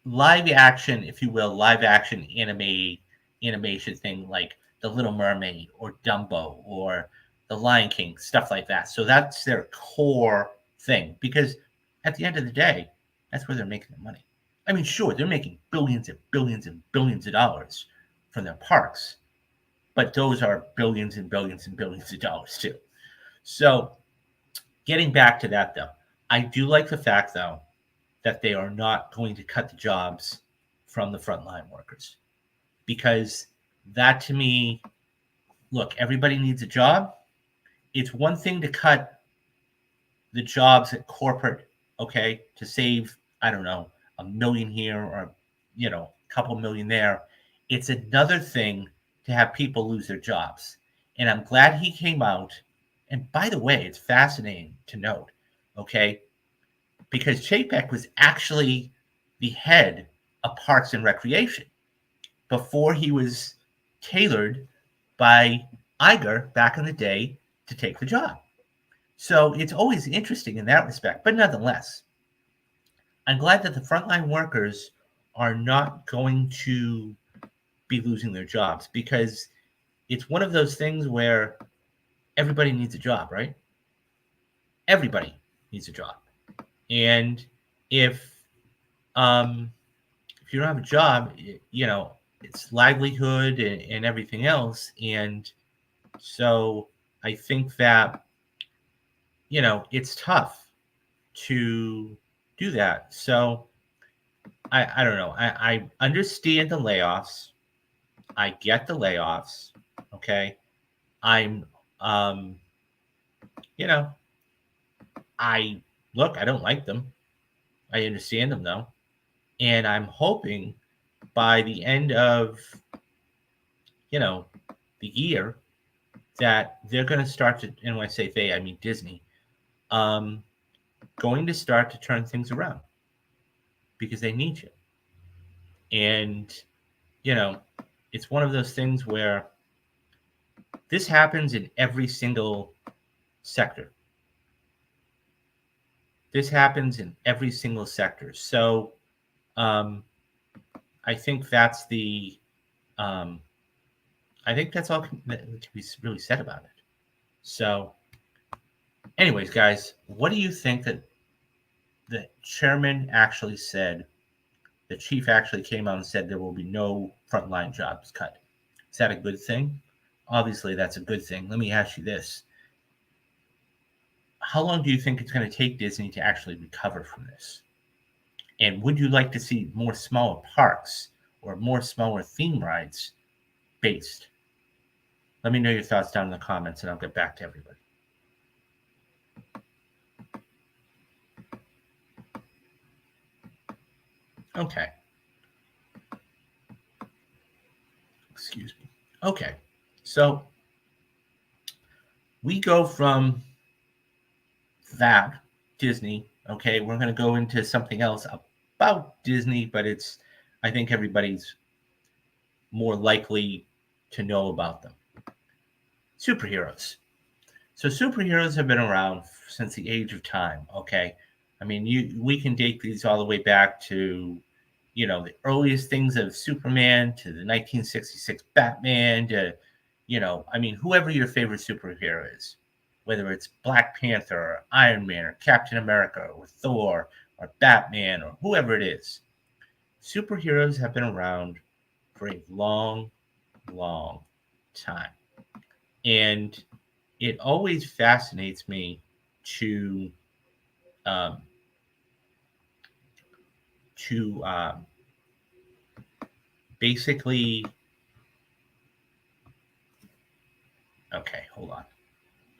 live action, if you will, live action animation thing like The Little Mermaid or Dumbo or The Lion King, stuff like that. So that's their core thing because at the end of the day, that's where they're making their money. I mean, sure, they're making billions and billions and billions of dollars from their parks, but those are billions and billions and billions of dollars too. So getting back to that though, I do like the fact though that they are not going to cut the jobs from the frontline workers because that to me, look, everybody needs a job. It's one thing to cut the jobs at corporate, okay, to save, I don't know, $1 million here or, a couple million there. It's another thing to have people lose their jobs. And I'm glad he came out. And by the way, it's fascinating to note, okay, because Chapek was actually the head of Parks and Recreation before he was tailored by Iger back in the day to take the job. So it's always interesting in that respect. But nonetheless, I'm glad that the frontline workers are not going to be losing their jobs because it's one of those things where everybody needs a job, right? Everybody needs a job. And if you don't have a job, it's livelihood and everything else. And so I think that, it's tough to do that. So I don't know. I understand the layoffs. I get the layoffs. Okay. I'm, you know, I don't like them. I understand them though. And I'm hoping by the end of, the year that they're going to start to, and when I say they, I mean Disney, going to start to turn things around because they need you. And, it's one of those things where this happens in every single sector. This happens in every single sector. So I think that's I think that's all that can be really said about it. So anyways, guys, what do you think that the chairman actually said? The chief actually came out and said there will be no frontline jobs cut. Is that a good thing? Obviously, that's a good thing. Let me ask you this. How long do you think it's going to take Disney to actually recover from this? And would you like to see more smaller parks or more smaller theme rides based? Let me know your thoughts down in the comments and I'll get back to everybody. Okay. Excuse me. Okay. So we go from that, Disney. Okay. We're going to go into something else about Disney, but I think everybody's more likely to know about them. Superheroes. So superheroes have been around since the age of time. Okay. I mean, we can date these all the way back to, the earliest things of Superman to the 1966 Batman to, I mean, whoever your favorite superhero is, whether it's Black Panther or Iron Man or Captain America or Thor or Batman or whoever it is, superheroes have been around for a long, long time. And it always fascinates me to um, to basically. Okay, hold on.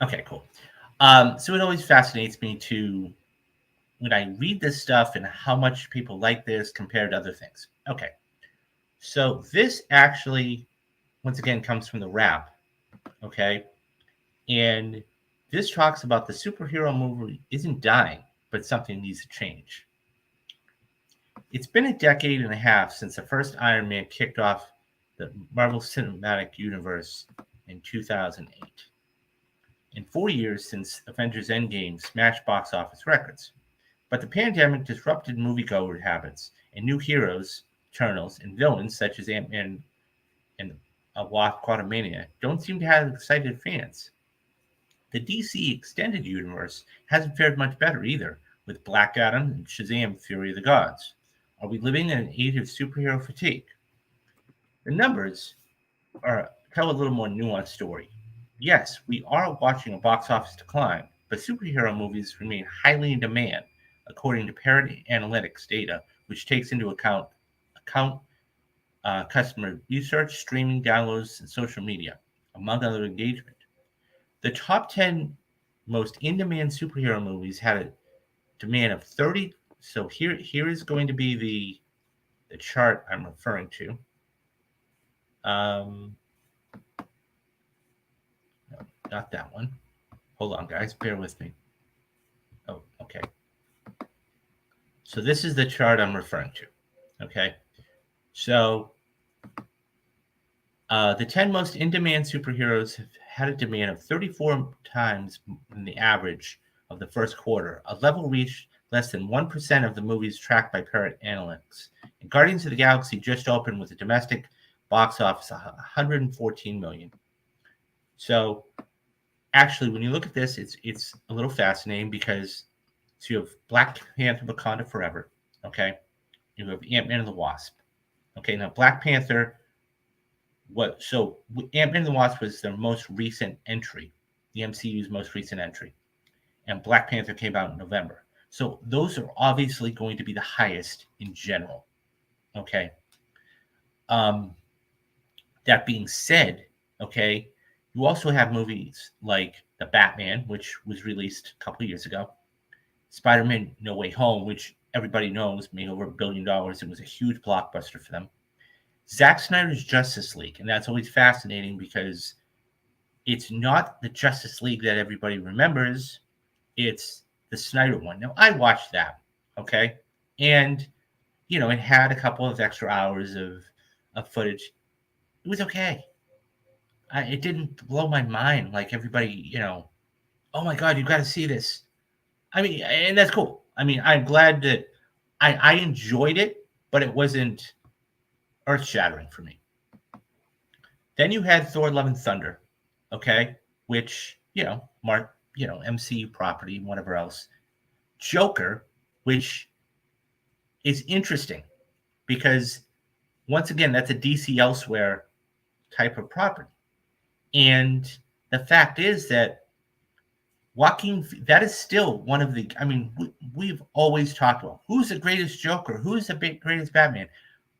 Okay, cool. So it always fascinates me to when I read this stuff and how much people like this compared to other things. Okay, so this actually, once again, comes from the Wrap. Okay, and this talks about the superhero movie isn't dying, but something needs to change. It's been a decade and a half since the first Iron Man kicked off the Marvel Cinematic Universe in 2008, and 4 years since Avengers Endgame smashed box office records. But the pandemic disrupted moviegoer habits, and new heroes, Eternals, and villains such as Ant-Man and Wasp Quantumania don't seem to have excited fans. The DC Extended Universe hasn't fared much better either, with Black Adam and Shazam Fury of the Gods. Are we living in an age of superhero fatigue? The numbers tell a little more nuanced story. Yes, we are watching a box office decline, but superhero movies remain highly in demand, according to Parity Analytics data, which takes into account customer research, streaming downloads, and social media, among other engagement. The top 10 most in-demand superhero movies had a demand of 30. So here is going to be the chart I'm referring to. No, not that one. Hold on, guys. Bear with me. Oh, okay. So this is the chart I'm referring to. Okay. So the 10 most in-demand superheroes have had a demand of 34 times than the average of the first quarter, a level reached less than 1% of the movies tracked by Parrot Analytics. And Guardians of the Galaxy just opened with a domestic box office of 114 million. So actually, when you look at this, it's a little fascinating because so you have Black Panther Wakanda Forever, okay? You have Ant-Man and the Wasp. Okay, now Black Panther, Ant-Man and the Wasp was their most recent entry, the MCU's most recent entry. And Black Panther came out in November. So those are obviously going to be the highest in general. Okay. Um, that being said, okay, you also have movies like The Batman, which was released a couple of years ago, Spider-Man No Way Home, which everybody knows made over $1 billion. It was a huge blockbuster for them. Zack Snyder's Justice League, and that's always fascinating because it's not the Justice League that everybody remembers. It's the Snyder one. Now, I watched that, okay? And, it had a couple of extra hours of footage. It was okay. It didn't blow my mind like everybody, oh my God, you got to see this. I mean, and that's cool. I mean, I'm glad that I enjoyed it, but it wasn't earth shattering for me. Then you had Thor: Love and Thunder, okay, which MCU property, whatever else. Joker, which is interesting because once again, that's a DC elsewhere type of property, and the fact is that that is still one of the. I mean, we've always talked about who's the greatest Joker, who's the greatest Batman,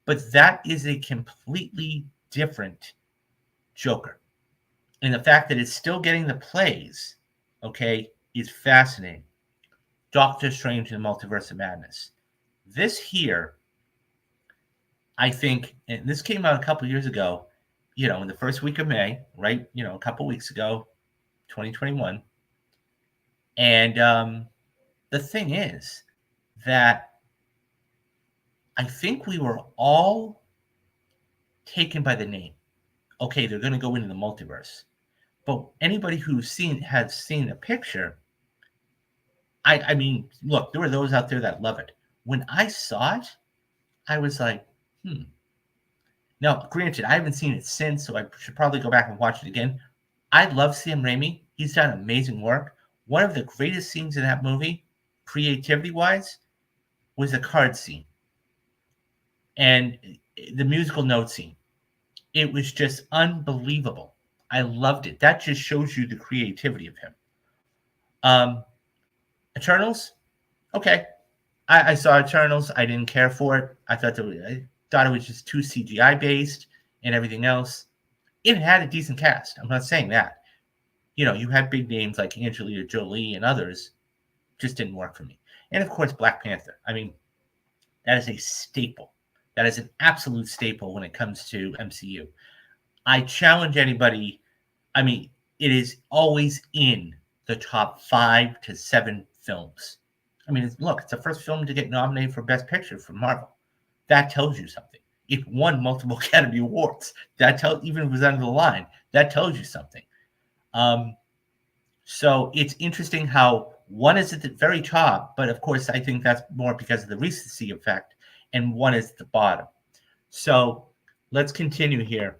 but that is a completely different Joker. And the fact that it's still getting the plays, okay, is fascinating. Doctor Strange and the Multiverse of Madness. This here, I think, and this came out a couple years ago, in the first week of May, right? A couple weeks ago, 2021. And the thing is that I think we were all taken by the name. Okay, they're going to go into the multiverse. But anybody has seen the picture, I mean, look, there were those out there that love it. When I saw it, I was like, hmm. Now, granted, I haven't seen it since, so I should probably go back and watch it again. I love Sam Raimi. He's done amazing work. One of the greatest scenes in that movie, creativity wise, was the card scene and the musical note scene. It was just unbelievable. I loved it. That just shows you the creativity of him. Um, Eternals, okay. I saw Eternals. I didn't care for it. I thought it was just too CGI based and everything else. It had a decent cast. I'm not saying that. You know, you had big names like Angelina Jolie and others. Just didn't work for me. And of course, Black Panther. I mean, that is a staple. That is an absolute staple when it comes to MCU. I challenge anybody. I mean, it is always in the top 5 to 7 films. I mean, look, it's the first film to get nominated for Best Picture from Marvel. That tells you something. It won multiple Academy Awards. That tells, even if it was under the line, that tells you something. So it's interesting how one is at the very top, but of course, I think that's more because of the recency effect, and one is at the bottom. So let's continue here.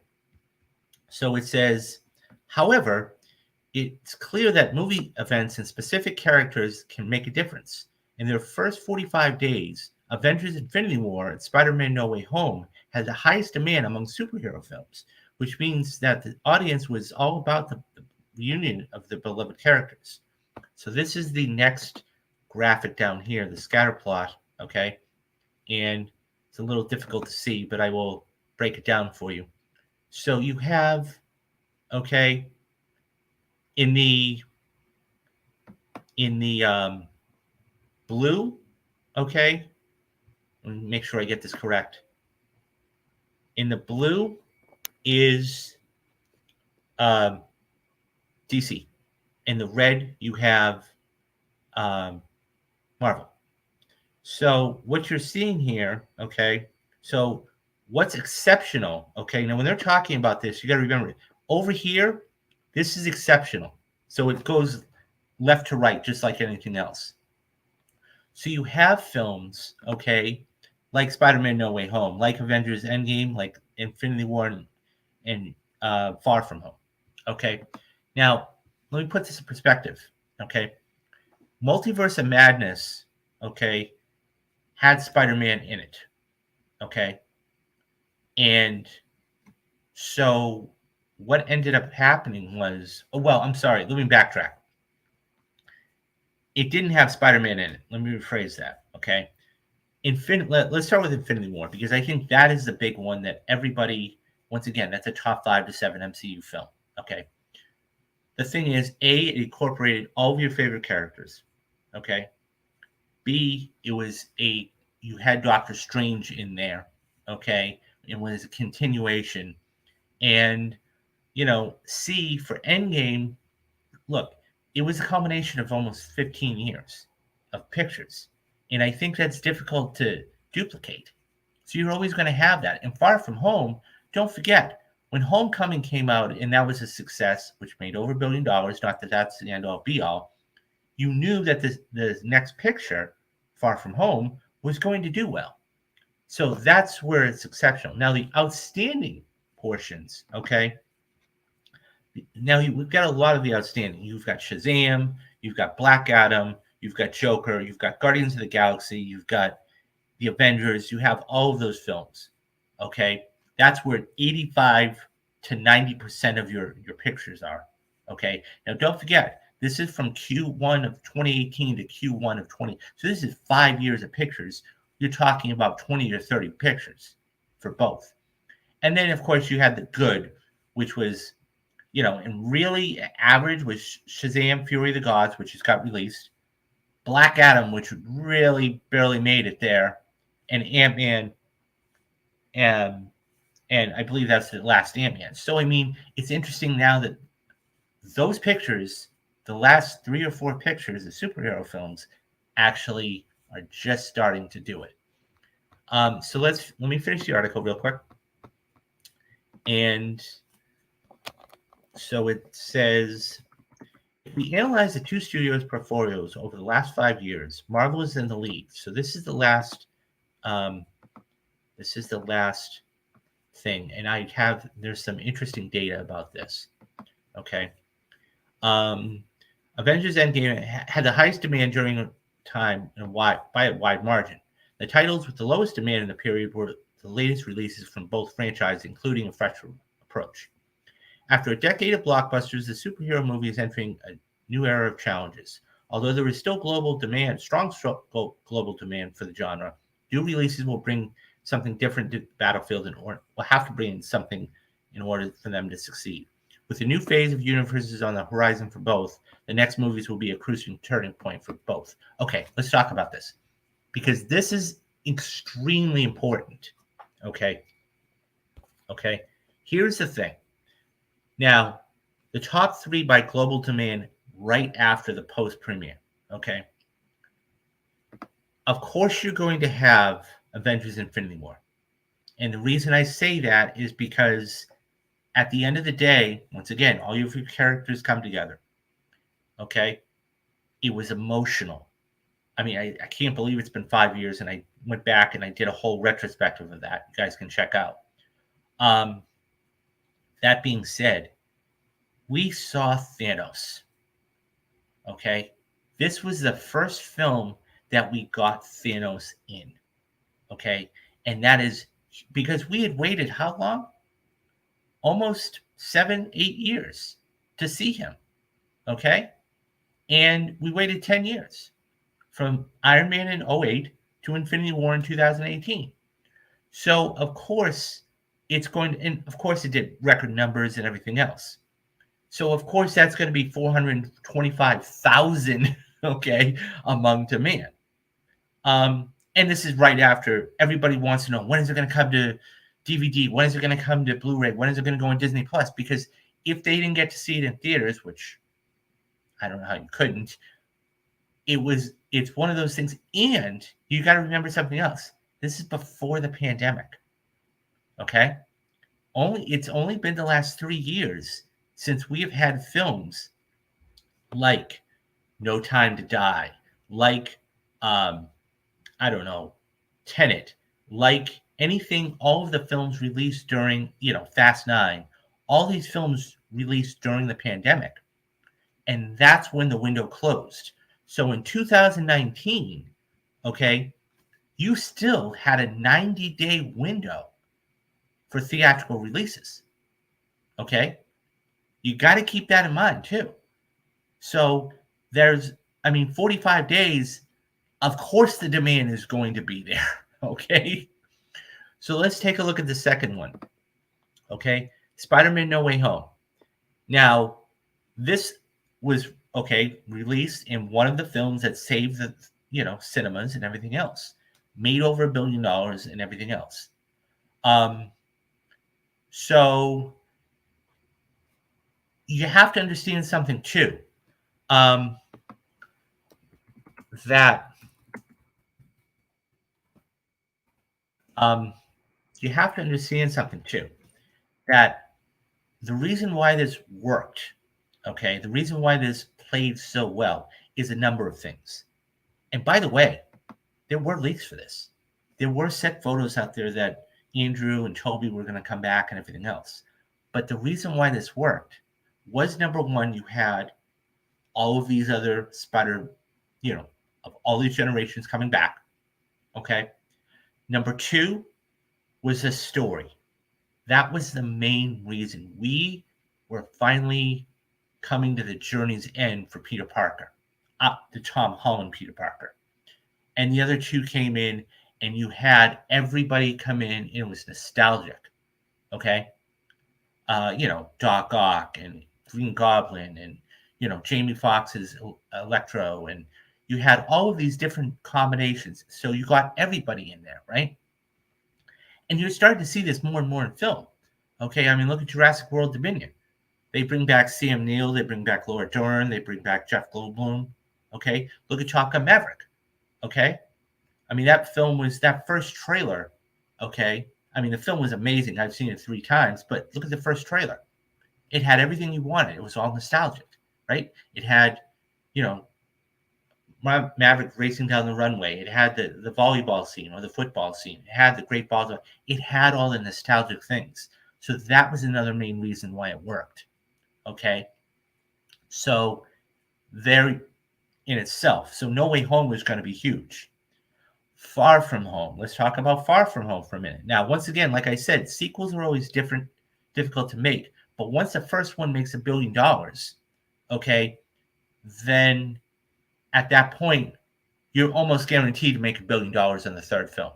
So it says, however, it's clear that movie events and specific characters can make a difference. In their first 45 days, Avengers Infinity War and Spider-Man No Way Home had the highest demand among superhero films, which means that the audience was all about the reunion of the beloved characters. So this is the next graphic down here, the scatter plot, okay? And it's a little difficult to see, but I will break it down for you. So you have, okay, in the blue, okay, let me make sure I get this correct. In the blue is DC. In the red, you have Marvel. So what you're seeing here, okay, so what's exceptional, okay, now when they're talking about this, you got to remember, over here, this is exceptional. So it goes left to right, just like anything else. So you have films, okay, like Spider-Man No Way Home, like Avengers Endgame, like Infinity War, and Far From Home. Okay. Now, let me put this in perspective. Okay. Multiverse of Madness, okay, had Spider-Man in it. Okay. And so what ended up happening was, oh, well, I'm sorry, let me backtrack. It didn't have Spider-Man in it. Let me rephrase that. Okay. Let's start with Infinity War, because I think that is the big one that everybody, once again, that's a top 5 to 7 MCU film. Okay. The thing is, A, it incorporated all of your favorite characters. Okay. B, you had Doctor Strange in there. Okay. It was a continuation. And, C, for Endgame, look, it was a combination of almost 15 years of pictures. And I think that's difficult to duplicate. So you're always going to have that. And Far From Home, don't forget, when Homecoming came out and that was a success, which made over $1 billion, not that that's the end all be all, you knew that the next picture, Far From Home, was going to do well. So that's where it's exceptional. Now, the outstanding portions, okay? Now we've got a lot of the outstanding. You've got Shazam, you've got Black Adam, you've got Joker, you've got Guardians of the Galaxy, you've got the Avengers, you have all of those films. Okay. That's where 85 to 90% of your pictures are. Okay. Now don't forget, this is from Q1 of 2018 to Q1 of 20. So this is 5 years of pictures. You're talking about 20 to 30 pictures for both. And then of course you had the good, which was, and really average was Shazam, Fury of the Gods, which just got released. Black Adam, which really barely made it there. And Ant-Man, and I believe that's the last Ant-Man. So, I mean, it's interesting now that those pictures, the last 3 or 4 pictures of superhero films, actually are just starting to do it. So let me finish the article real quick. And so it says, if we analyze the two studios' portfolios over the last 5 years, Marvel is in the lead. So this is the last. This is the last thing, and there's some interesting data about this. Okay. Avengers Endgame had the highest demand during a time by a wide margin. The titles with the lowest demand in the period were the latest releases from both franchises, including a fresh approach. After a decade of blockbusters, the superhero movie is entering a new era of challenges. Although there is still strong global demand for the genre, new releases will bring something different to the battlefield and will have to bring something in order for them to succeed. With a new phase of universes on the horizon for both, the next movies will be a crucial turning point for both. Okay, let's talk about this because this is extremely important. Okay. Here's the thing. Now, the top three by global demand right after the post premiere. Okay. Of course, you're going to have Avengers Infinity War. And the reason I say that is because at the end of the day, once again, all your characters come together. Okay. It was emotional. I mean, I can't believe it's been 5 years, and I went back and I did a whole retrospective of that. You guys can check out. That being said, we saw Thanos. Okay. This was the first film that we got Thanos in. Okay. And that is because we had waited how long? Almost 7-8 years to see him. Okay. And we waited 10 years from Iron Man in 2008 to Infinity War in 2018. So, of course, it's going to, and of course, it did record numbers and everything else. So, of course, that's going to be 425,000, okay, among demand. And this is right after everybody wants to know, when is it going to come to DVD? When is it going to come to Blu-ray? When is it going to go on Disney Plus? Because if they didn't get to see it in theaters, which I don't know how you couldn't, it's one of those things. And you got to remember something else. This is before the pandemic. Okay? It's only been the last 3 years since we have had films like No Time to Die, like I don't know, Tenet, like anything, all of the films released during, Fast 9, all these films released during the pandemic. And that's when the window closed. So in 2019, okay, you still had a 90-day window for theatrical releases. Okay? You got to keep that in mind too. So 45 days, of course the demand is going to be there. Okay? So let's take a look at the second one. Okay? Spider-Man No Way Home. Now, this was, released in one of the films that saved the, cinemas and everything else. Made over $1 billion and everything else. So you have to understand something too. That you have to understand something too. That the reason why this worked, the reason why this played so well is a number of things. And by the way, there were leaks for this. There were set photos out there that Andrew and Toby were going to come back and everything else. But the reason why this worked was, number one, you had all of these other of all these generations coming back. Okay. Number two was the story. That was the main reason. We were finally coming to the journey's end for Peter Parker, up to Tom Holland Peter Parker. And the other two came in, and you had everybody come in, and it was nostalgic. Okay? Doc Ock and Green Goblin and, Jamie Foxx's Electro, and you had all of these different combinations. So you got everybody in there, right? And you're starting to see this more and more in film. Okay, I mean, look at Jurassic World Dominion. They bring back Sam Neill, they bring back Laura Dern, they bring back Jeff Goldblum. Okay, look at Top Gun Maverick. Okay, I mean, that first trailer. Okay, I mean, the film was amazing. I've seen it 3 times, but look at the first trailer. It had everything you wanted. It was all nostalgic. right? It had, you know, Maverick racing down the runway. It had the volleyball scene or the football scene. It had the great balls. It had all the nostalgic things. So that was another main reason why it worked. Okay. So there in itself. So No Way Home was going to be huge. Far From Home. Let's talk about Far From Home for a minute. Now, once again, like I said, sequels are always difficult to make. But once the first one makes $1 billion, okay, then at that point, you're almost guaranteed to make $1 billion in the third film.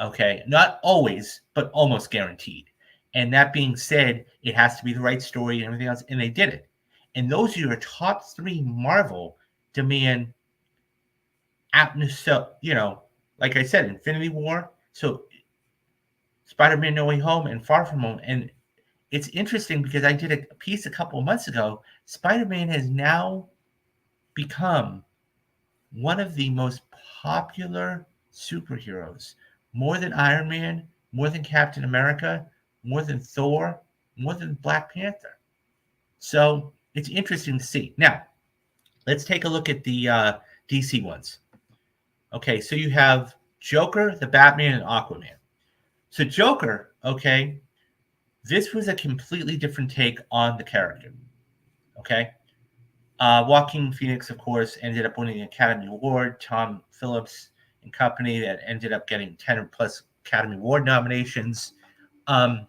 Okay, not always, but almost guaranteed. And that being said, it has to be the right story and everything else, and they did it. And those are your top three Marvel demand so like I said, Infinity War, so Spider-Man No Way Home and Far From Home. And it's interesting because I did a piece a couple of months ago. Spider-Man has now become one of the most popular superheroes, more than Iron Man, more than Captain America, more than Thor, more than Black Panther. So it's interesting to see. Now, let's take a look at the DC ones. Okay, so you have Joker, the Batman, and Aquaman. So Joker, okay, this was a completely different take on the character. Okay, Joaquin Phoenix, of course, ended up winning the Academy Award. Tom Phillips and company that ended up getting 10 plus Academy Award nominations. Um,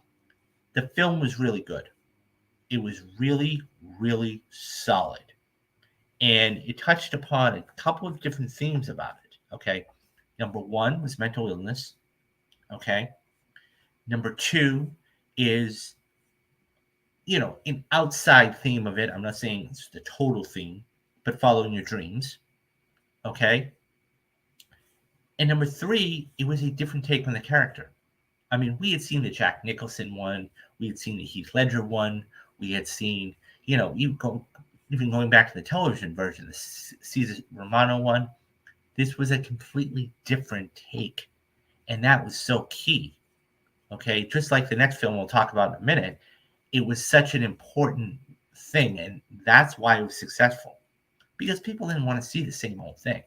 the film was really good. It was really, really solid. And it touched upon a couple of different themes about it. Okay. Number one was mental illness. Okay. Number two is, an outside theme of it. I'm not saying it's the total theme, but following your dreams. Okay. And number three, it was a different take on the character. I mean, we had seen the Jack Nicholson one, we had seen the Heath Ledger one, we had seen, even going back to the television version, the Cesar Romano one. This was a completely different take, and that was so key. Okay, just like the next film we'll talk about in a minute, it was such an important thing, and that's why it was successful because people didn't want to see the same old thing.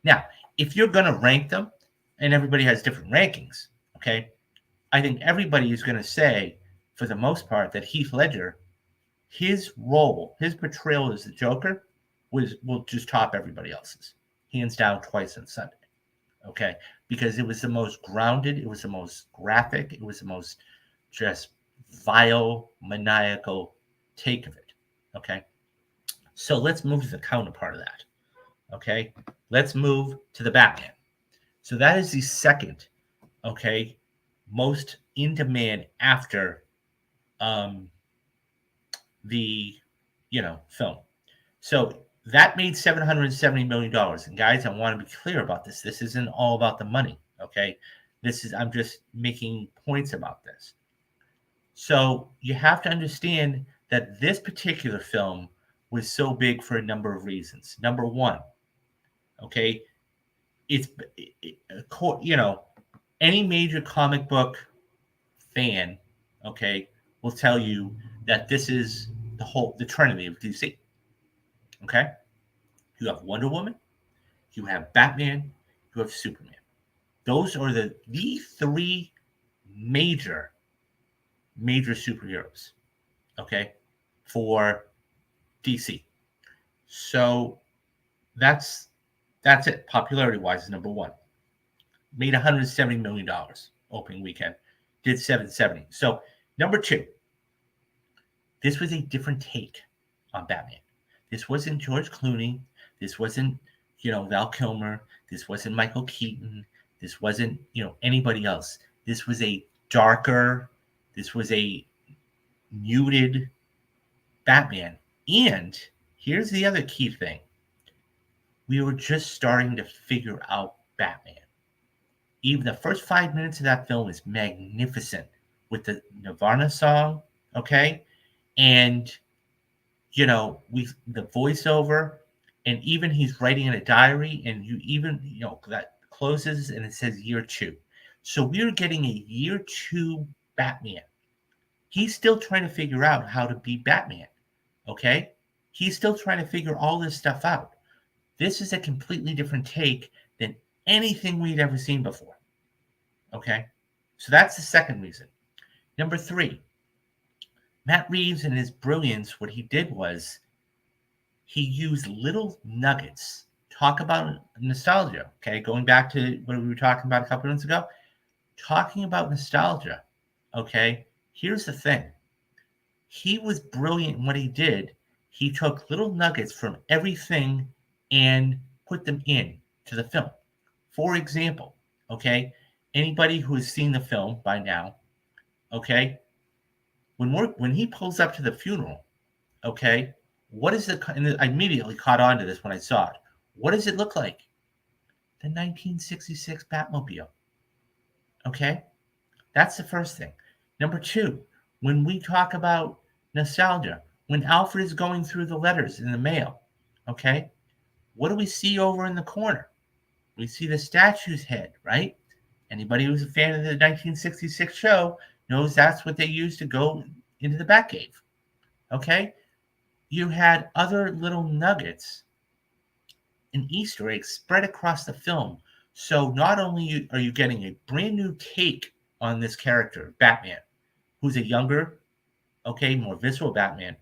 Now, if you're going to rank them, and everybody has different rankings, okay, I think everybody is going to say, for the most part, that Heath Ledger, his role, his portrayal as the Joker, will just top everybody else's, hands down, twice on Sunday. Okay, because it was the most grounded, it was the most graphic, it was the most just vile, maniacal take of it. Okay, so let's move to the counterpart of that. Okay, let's move to the Batman. So that is the second, okay, most in demand after the film. So that made $770 million. And guys, I want to be clear about this. This isn't all about the money. Okay. I'm just making points about this. So you have to understand that this particular film was so big for a number of reasons. Number one, okay, any major comic book fan, okay, will tell you that this is the trinity of DC. Okay, you have Wonder Woman, you have Batman, you have Superman. Those are the three major superheroes. Okay, for DC. So that's it. Popularity wise, is number one. Made $170 million opening weekend. Did 770. So number two, this was a different take on Batman. This wasn't George Clooney. This wasn't, Val Kilmer. This wasn't Michael Keaton. This wasn't, anybody else. This was a darker, this was a muted Batman. And here's the other key thing. We were just starting to figure out Batman. Even the first 5 minutes of that film is magnificent with the Nirvana song, okay? And the voiceover, and even he's writing in a diary, and that closes and it says year two. So we're getting a year two Batman. He's still trying to figure out how to be Batman. Okay. He's still trying to figure all this stuff out. This is a completely different take than anything we'd ever seen before. Okay? So that's the second reason. Number 3, Matt Reeves in his brilliance, what he did was he used little nuggets. Talk about nostalgia, okay? Going back to what we were talking about a couple minutes ago, talking about nostalgia, okay? Here's the thing. He was brilliant in what he did. He took little nuggets from everything and put them in to the film. For example, okay, anybody who has seen the film by now, okay, when he pulls up to the funeral, okay, what is the? And I immediately caught on to this when I saw it. What does it look like? The 1966 Batmobile. Okay, that's the first thing. Number 2, when we talk about nostalgia, when Alfred is going through the letters in the mail, okay, what do we see over in the corner? We see the statue's head, right? Anybody who's a fan of the 1966 show knows that's what they used to go into the Batcave. Okay? You had other little nuggets and Easter eggs spread across the film. So not only are you getting a brand new take on this character, Batman, who's a younger, okay, more visceral Batman,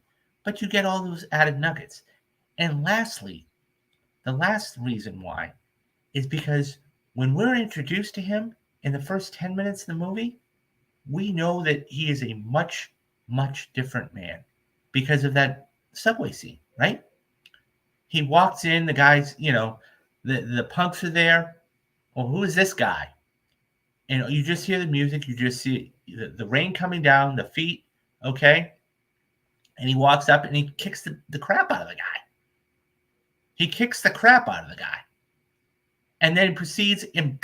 but you get all those added nuggets. And lastly, the last reason why is because when we're introduced to him in the first 10 minutes of the movie, we know that he is a much, much different man because of that subway scene, right? He walks in, the guys, the punks are there. Well, who is this guy? And you just hear the music, you just see the rain coming down, the feet, okay? And he walks up and he kicks the crap out of the guy. He kicks the crap out of the guy. And then proceeds in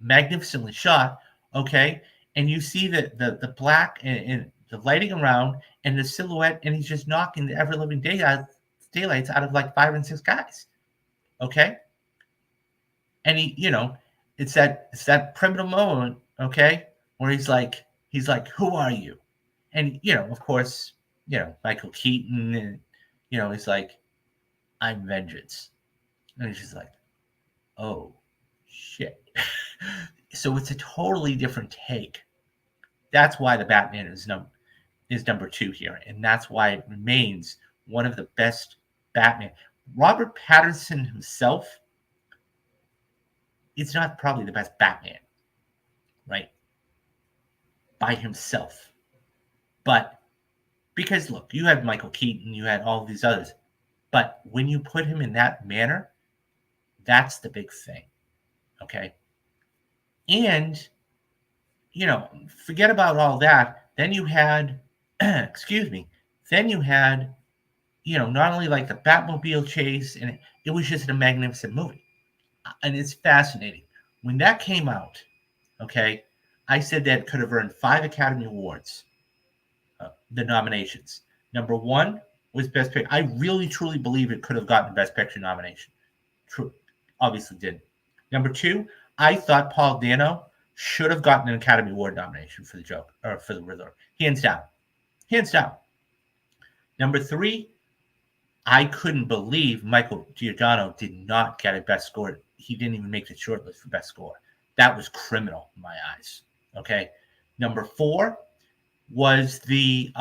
magnificently shot, okay? And you see the black and the lighting around and the silhouette, and he's just knocking the ever-living daylights out of like 5 and 6 guys, okay? And he, it's that primitive moment, okay, where he's like, who are you? And of course, Michael Keaton, and he's like, I'm vengeance, and he's just like, oh shit. So it's a totally different take. That's why the Batman is number 2 here, and that's why it remains one of the best Batman. Robert Pattinson himself is not probably the best Batman, right? By himself. But because look, you had Michael Keaton, you had all these others, but when you put him in that manner, that's the big thing. Okay. And forget about all that. Then you had, excuse me, then you had, not only like the Batmobile chase, and it was just a magnificent movie. And it's fascinating. When that came out, okay, I said that it could have earned 5 Academy Awards, the nominations. Number 1 was Best Picture. I really, truly believe it could have gotten Best Picture nomination. True. Obviously didn't. Number 2, I thought Paul Dano should have gotten an Academy Award nomination for the Joker, or for the Riddler. Hands down. Hands down. Number 3, I couldn't believe Michael Giordano did not get a Best Score. He didn't even make the shortlist for Best Score. That was criminal in my eyes. Okay. Number 4 was the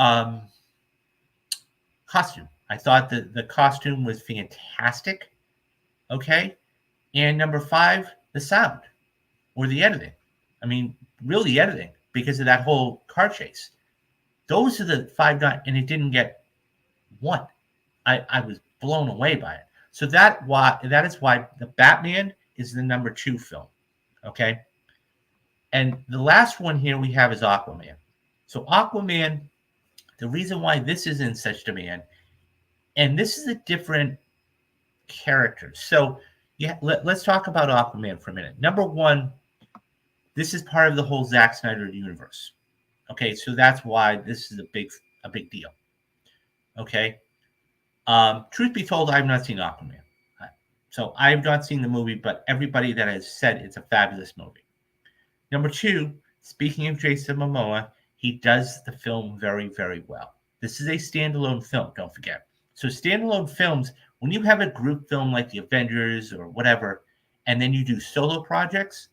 costume. I thought the costume was fantastic. Okay. And number 5, the sound or the editing. I mean, really editing because of that whole car chase. Those are the 5 and it didn't get 1. I was blown away by it. So that is why the Batman is the number 2 film. Okay. And the last one here we have is Aquaman. So Aquaman, the reason why this is in such demand, and this is a different character. So let's talk about Aquaman for a minute. Number 1, this is part of the whole Zack Snyder universe. Okay, so that's why this is a big deal. Okay. Truth be told, I have not seen Aquaman. So I have not seen the movie, but everybody that has said it's a fabulous movie. Number 2, speaking of Jason Momoa, he does the film very, very well. This is a standalone film, don't forget. So standalone films, when you have a group film like the Avengers or whatever, and then you do solo projects,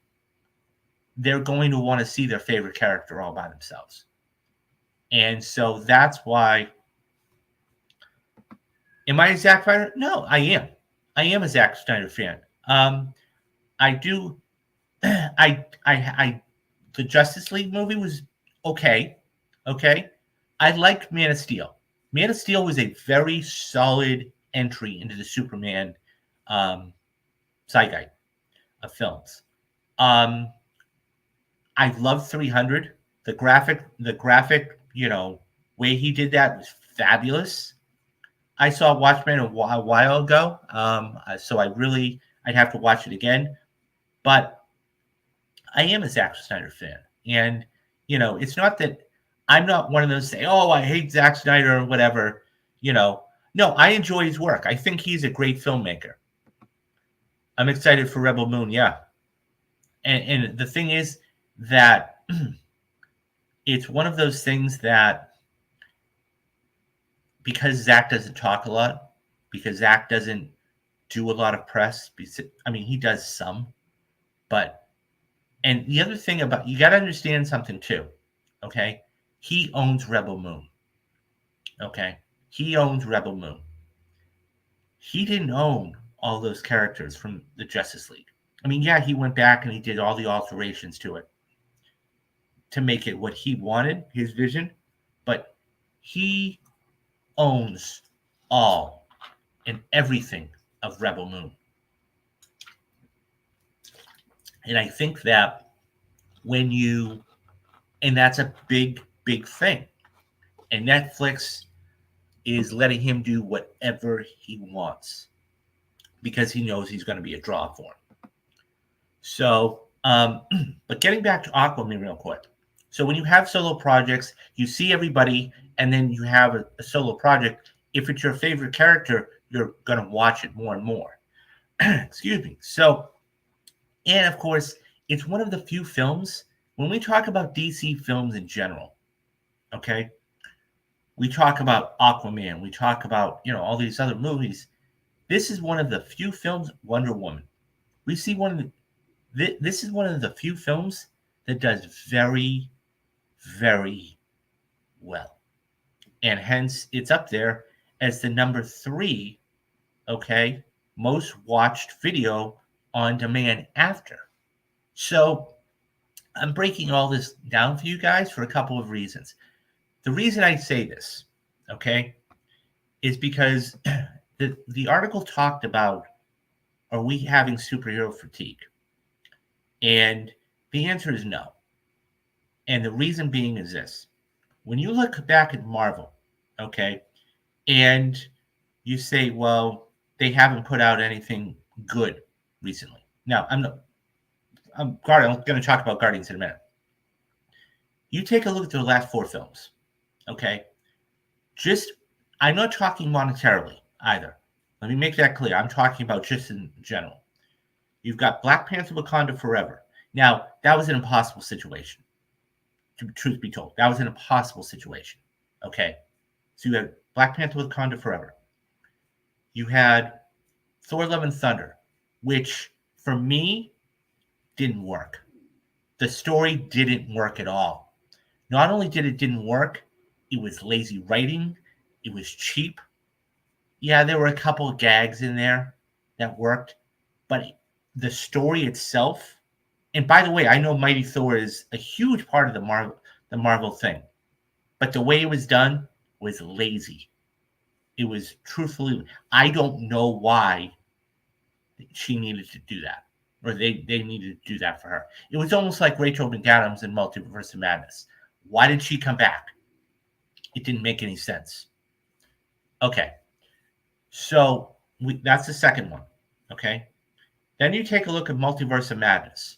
they're going to want to see their favorite character all by themselves. And so that's why. Am I a Zack Snyder? No, I am. I am a Zack Snyder fan. I do. I. The Justice League movie was okay. Okay. I liked Man of Steel. Man of Steel was a very solid entry into the Superman um, zeitgeist of films. Um, I love 300. The graphic, way he did that was fabulous. I saw Watchmen a while ago, so I'd have to watch it again. But I am a Zack Snyder fan, and it's not that I'm not one of those say, "Oh, I hate Zack Snyder" or whatever. No, I enjoy his work. I think he's a great filmmaker. I'm excited for Rebel Moon, yeah. And the thing is that it's one of those things that because Zach doesn't talk a lot, because Zach doesn't do a lot of press. I mean, he does some, but and the other thing about you got to understand something too, okay? He owns Rebel Moon, okay? He owns Rebel Moon. He didn't own all those characters from the Justice League. I mean, yeah, he went back and he did all the alterations to it to make it what he wanted, his vision, but he owns all and everything of Rebel Moon. And I think that and that's a big, big thing. And Netflix is letting him do whatever he wants because he knows he's going to be a draw for him. So, but getting back to Aquaman real quick. So when you have solo projects, you see everybody, and then you have a solo project. If it's your favorite character, you're going to watch it more and more. Excuse me. So, and of course, it's one of the few films, when we talk about DC films in general, okay, we talk about Aquaman, we talk about, all these other movies. This is one of the few films, Wonder Woman. We see this is one of the few films that does very, very well. And hence, it's up there as the number 3, okay, most watched video on demand after. So I'm breaking all this down for you guys for a couple of reasons. The reason I say this, okay, is because the article talked about, are we having superhero fatigue? And the answer is no. And the reason being is this. When you look back at Marvel, okay, and you say, well, they haven't put out anything good recently. Now, I'm going to talk about Guardians in a minute. You take a look at their last 4 films, okay? I'm not talking monetarily either. Let me make that clear. I'm talking about just in general. You've got Black Panther Wakanda Forever. Now, that was an impossible situation. Truth be told, that was an impossible situation. Okay. So you had Black Panther Wakanda Forever. You had Thor Love and Thunder, which for me didn't work. The story didn't work at all. Not only didn't work, it was lazy writing. It was cheap. Yeah, there were a couple of gags in there that worked, but the story itself. And by the way, I know Mighty Thor is a huge part of the Marvel thing, but the way it was done was lazy. It was truthfully, I don't know why she needed to do that, or they needed to do that for her. It was almost like Rachel McAdams in Multiverse of Madness. Why did she come back? It didn't make any sense. Okay, so that's the second one. Okay, then you take a look at Multiverse of Madness.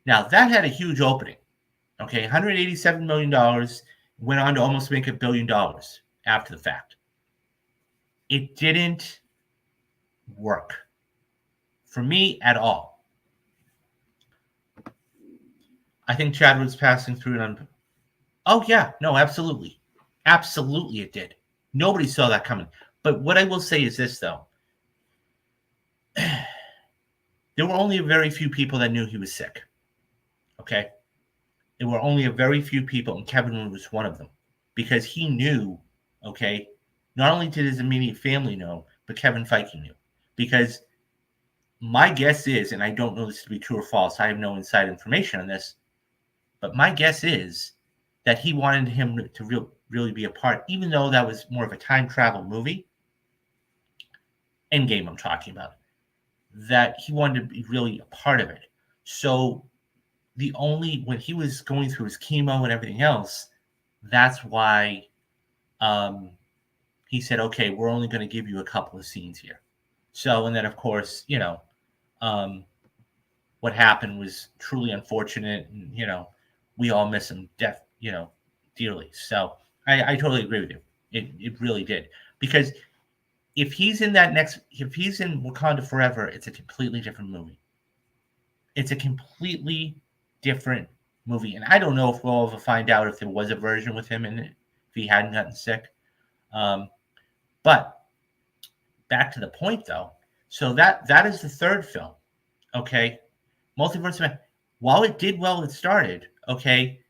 Now, that had a huge opening, okay? $187 million, went on to almost make $1 billion after the fact. It didn't work for me at all. I think Chadwick's passing through an oh, yeah, no, absolutely. Absolutely it did. Nobody saw that coming. But what I will say is this, though. There were only a very few people that knew he was sick. Okay? There were only a very few people, and Kevin was one of them. Because he knew, okay, not only did his immediate family know, but Kevin Feige knew. Because my guess is, and I don't know this to be true or false, I have no inside information on this, but my guess is that he wanted him to really be a part, even though that was more of a time travel movie. Endgame, I'm talking about. That he wanted to be really a part of it. So when he was going through his chemo and everything else, that's why he said, okay, we're only going to give you a couple of scenes here. So, and then of course, what happened was truly unfortunate, and we all miss him dearly. So I totally agree with you. It really did, because if he's in Wakanda Forever, it's a completely different movie. It's a completely different movie, and I don't know if we'll ever find out if there was a version with him in it, if he hadn't gotten sick. But back to the point, though. So that is the third film. Okay, Multiverse of. While it did well, it started. Okay,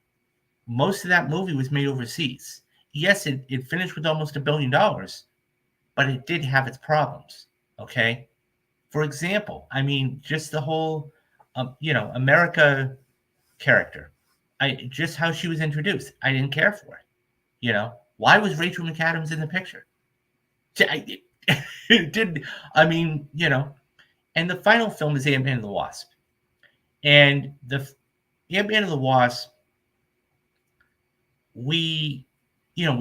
most of that movie was made overseas. Yes, it finished with almost $1 billion, but it did have its problems. Okay, for example, I mean, just the whole, America character. Just how she was introduced. I didn't care for it. Why was Rachel McAdams in the picture? It did. I mean, and the final film is Ant-Man and the Wasp. And the Ant-Man and the Wasp, we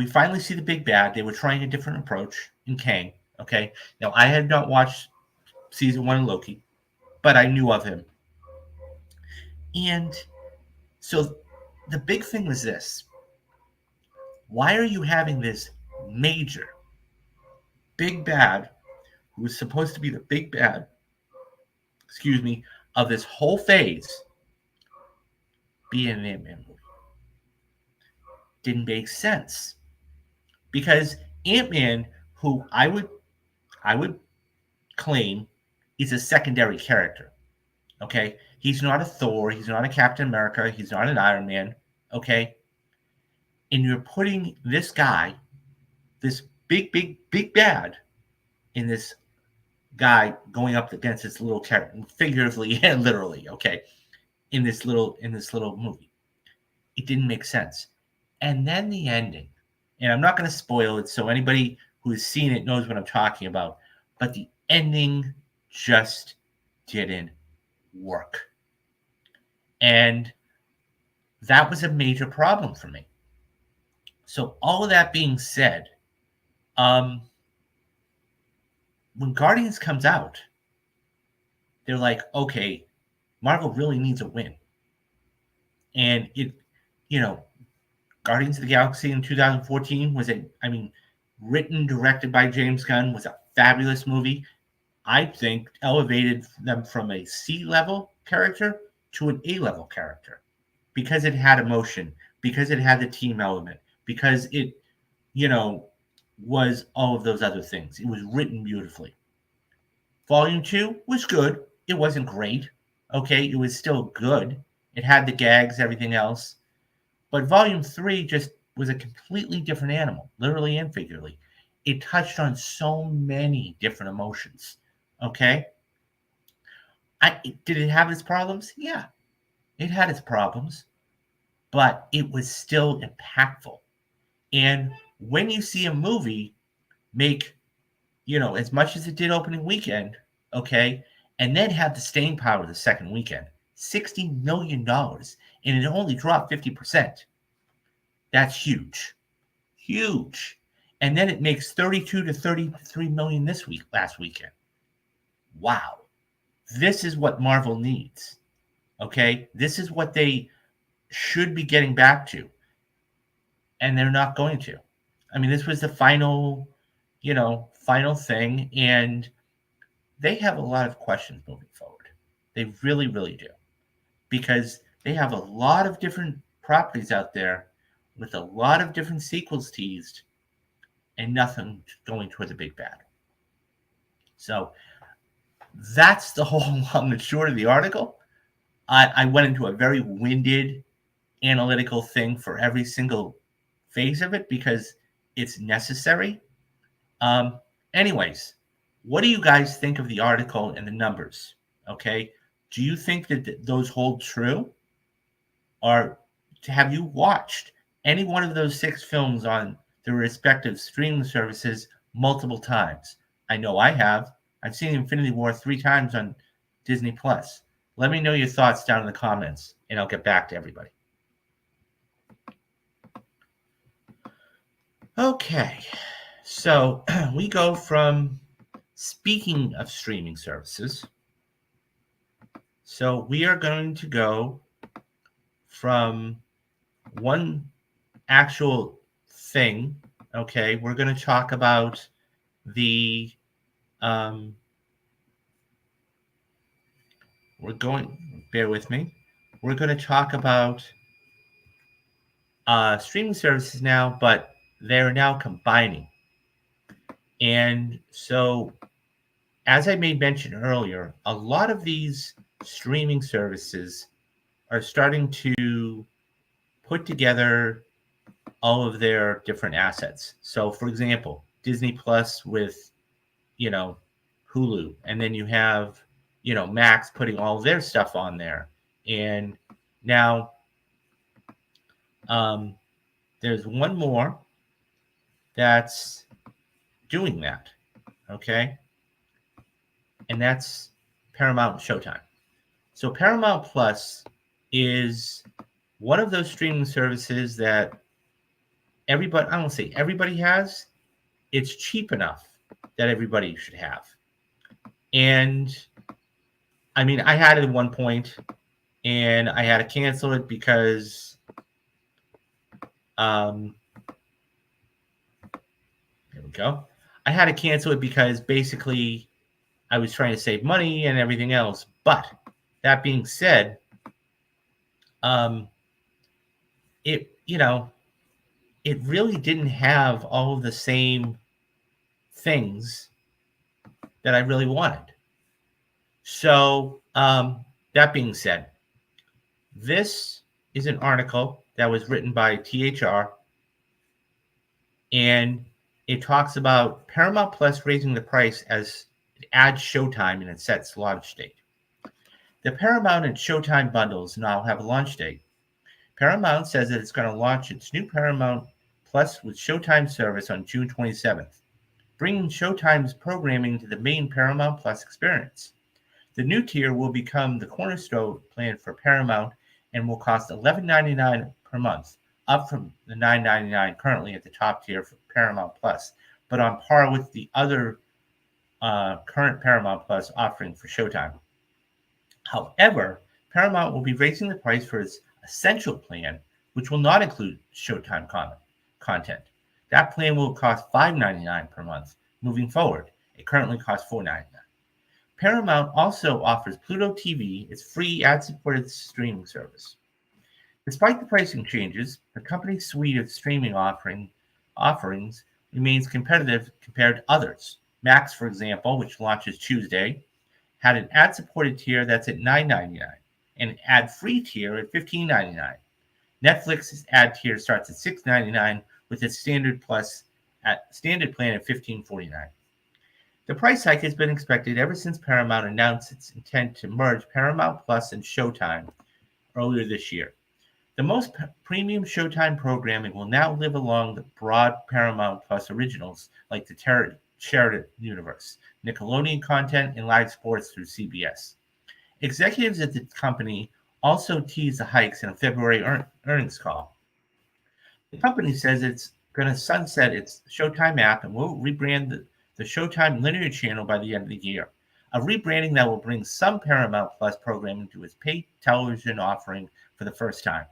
finally see the big bad. They were trying a different approach in Kang. Okay. Now, I had not watched season 1 of Loki, but I knew of him. And so the big thing was this. Why are you having this major big bad, who was supposed to be the big bad, of this whole phase, be in an Ant-Man movie? Didn't make sense. Because Ant-Man, who I would claim is a secondary character. Okay? He's not a Thor, he's not a Captain America, he's not an Iron Man. Okay? And you're putting this guy, this big bad, in this guy going up against this little character, figuratively and literally, okay, in this little movie. It didn't make sense. And then the ending, and I'm not going to spoil it, so anybody who has seen it knows what I'm talking about, but the ending just didn't work. And that was a major problem for me. So all of that being said, when Guardians comes out, they're like, okay, Marvel really needs a win. And Guardians of the Galaxy in 2014 was written, directed by James Gunn, was a fabulous movie. I think elevated them from a C-level character to an A-level character, because it had emotion, because it had the team element, because it, was all of those other things. It was written beautifully. Volume 2 was good. It wasn't great. Okay, it was still good. It had the gags, everything else. But Volume 3 just was a completely different animal, literally and figuratively. It touched on so many different emotions. Okay? Did it have its problems? Yeah, it had its problems, but it was still impactful. And when you see a movie make, as much as it did opening weekend, okay, and then have the staying power the second weekend, $60 million, and it only dropped 50%. That's huge. Huge. And then it makes 32 to 33 million last weekend. Wow. This is what Marvel needs. Okay? This is what they should be getting back to. And they're not going to. I mean, this was the final thing, and they have a lot of questions moving forward. They really, really do. Because they have a lot of different properties out there with a lot of different sequels teased, and nothing going toward the big bad. So that's the whole long and short of the article. I went into a very winded analytical thing for every single phase of it because it's necessary. Um, Anyways, what do you guys think of the article and the numbers? Okay. Do you think that those hold true? Or have you watched any one of those 6 films on the respective streaming services multiple times? I know I have. I've seen Infinity War 3 times on Disney Plus. Let me know your thoughts down in the comments, and I'll get back to everybody. Okay, so we go from speaking of streaming services. So we are going to go from one actual thing. Okay, we're going to talk about the bear with me, we're going to talk about streaming services now, but they're now combining. And so, as I made mention earlier, a lot of these streaming services are starting to put together all of their different assets. So, for example, Disney Plus with, Hulu, and then you have, Max putting all their stuff on there. And now there's one more that's doing that, okay? And that's Paramount Showtime. So Paramount Plus is one of those streaming services that everybody, I don't say everybody has, it's cheap enough that everybody should have. And I mean, I had it at one point and I had to cancel it because there we go. I had to cancel it because basically I was trying to save money and everything else. But that being said, it really didn't have all of the same things that I really wanted. So that being said, this is an article that was written by THR, and it talks about Paramount Plus raising the price as it adds Showtime in its set launch date. The Paramount and Showtime bundles now have a launch date. Paramount says that it's going to launch its new Paramount Plus with Showtime service on June 27th, bringing Showtime's programming to the main Paramount Plus experience. The new tier will become the cornerstone plan for Paramount and will cost $11.99 per month, up from the $9.99 currently at the top tier for Paramount Plus, but on par with the other current Paramount Plus offering for Showtime. However, Paramount will be raising the price for its Essential plan, which will not include Showtime content. That plan will cost $5.99 per month moving forward. It currently costs $4.99. Paramount also offers Pluto TV, its free ad-supported streaming service. Despite the pricing changes, the company's suite of streaming offerings remains competitive compared to others. Max, for example, which launches Tuesday, had an ad-supported tier that's at $9.99 and an ad-free tier at $15.99. Netflix's ad tier starts at $6.99 with its standard plan at $15.49. The price hike has been expected ever since Paramount announced its intent to merge Paramount Plus and Showtime earlier this year. The most premium Showtime programming will now live along the broad Paramount Plus originals like the Shared Universe, Nickelodeon content, and live sports through CBS. Executives at the company also teased the hikes in a February earnings call. The company says it's going to sunset its Showtime app and will rebrand the Showtime linear channel by the end of the year, a rebranding that will bring some Paramount Plus programming to its paid television offering for the first time.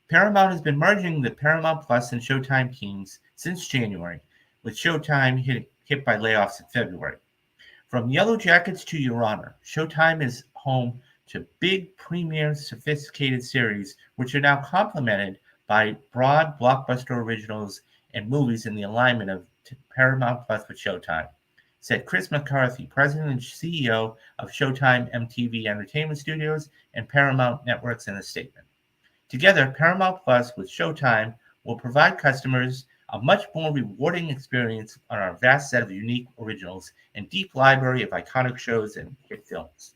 Paramount has been merging the Paramount Plus and Showtime teams since January, with Showtime hit by layoffs in February. From Yellow Jackets to Your Honor, Showtime is home to big, premier, sophisticated series, which are now complemented by broad blockbuster originals and movies in the alignment of Paramount Plus with Showtime, said Chris McCarthy, president and CEO of Showtime MTV Entertainment Studios and Paramount Networks, in a statement. Together, Paramount Plus with Showtime will provide customers a much more rewarding experience on our vast set of unique originals and deep library of iconic shows and hit films.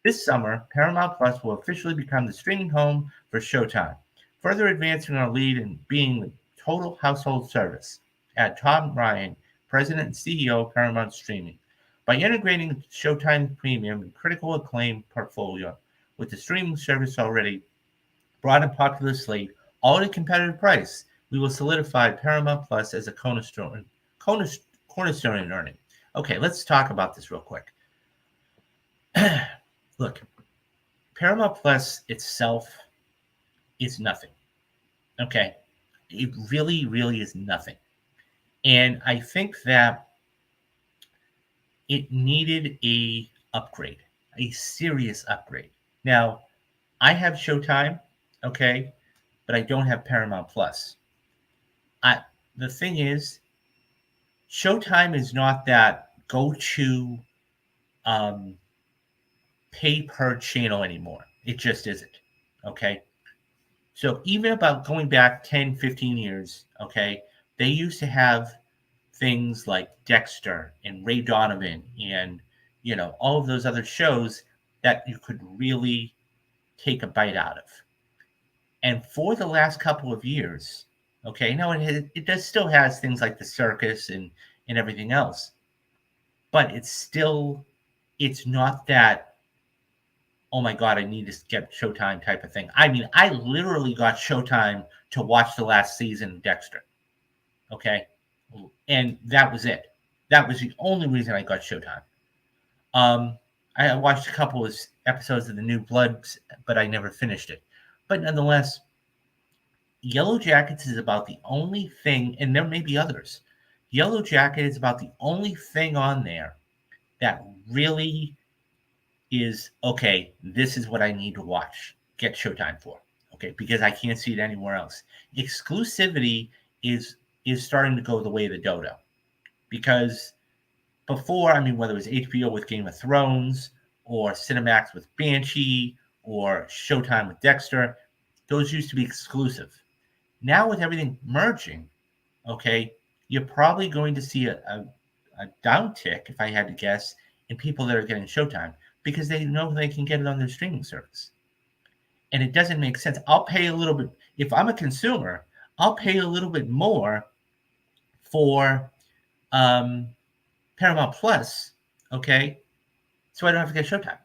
This summer, Paramount Plus will officially become the streaming home for Showtime, further advancing our lead in being the total household service. Add Tom Ryan, president and CEO of Paramount Streaming. By integrating Showtime Premium and critical acclaim portfolio with the streaming service already broad and popular slate, all at a competitive price, we will solidify Paramount Plus as a cornerstone in earning. Okay, let's talk about this real quick. Look, Paramount Plus itself is nothing. Okay, it really, really is nothing. And I think that it needed a upgrade, a serious upgrade. Now, I have Showtime, okay, but I don't have Paramount Plus. The thing is, Showtime is not that go-to pay per channel anymore. It just isn't. Okay. So even about going back 10, 15 years, okay, they used to have things like Dexter and Ray Donovan and, all of those other shows that you could really take a bite out of. And for the last couple of years, okay, now it does still has things like the circus and everything else, but it's not that, oh my God, I need to get Showtime type of thing. I mean, I literally got Showtime to watch the last season of Dexter. Okay. And that was it. That was the only reason I got Showtime. I watched a couple of episodes of the New Bloods, but I never finished it. But nonetheless, Yellow Jackets is about the only thing, and there may be others. Yellow Jacket is about the only thing on there that really is, okay, this is what I need to watch, get Showtime for, okay, because I can't see it anywhere else. Exclusivity is starting to go the way of the dodo, because before, I mean, whether it was HBO with Game of Thrones or Cinemax with Banshee or Showtime with Dexter, those used to be exclusive. Now with everything merging, okay, you're probably going to see a downtick, if I had to guess, in people that are getting Showtime because they know they can get it on their streaming service. And it doesn't make sense. I'll pay a little bit. If I'm a consumer, I'll pay a little bit more for Paramount Plus, okay, so I don't have to get Showtime.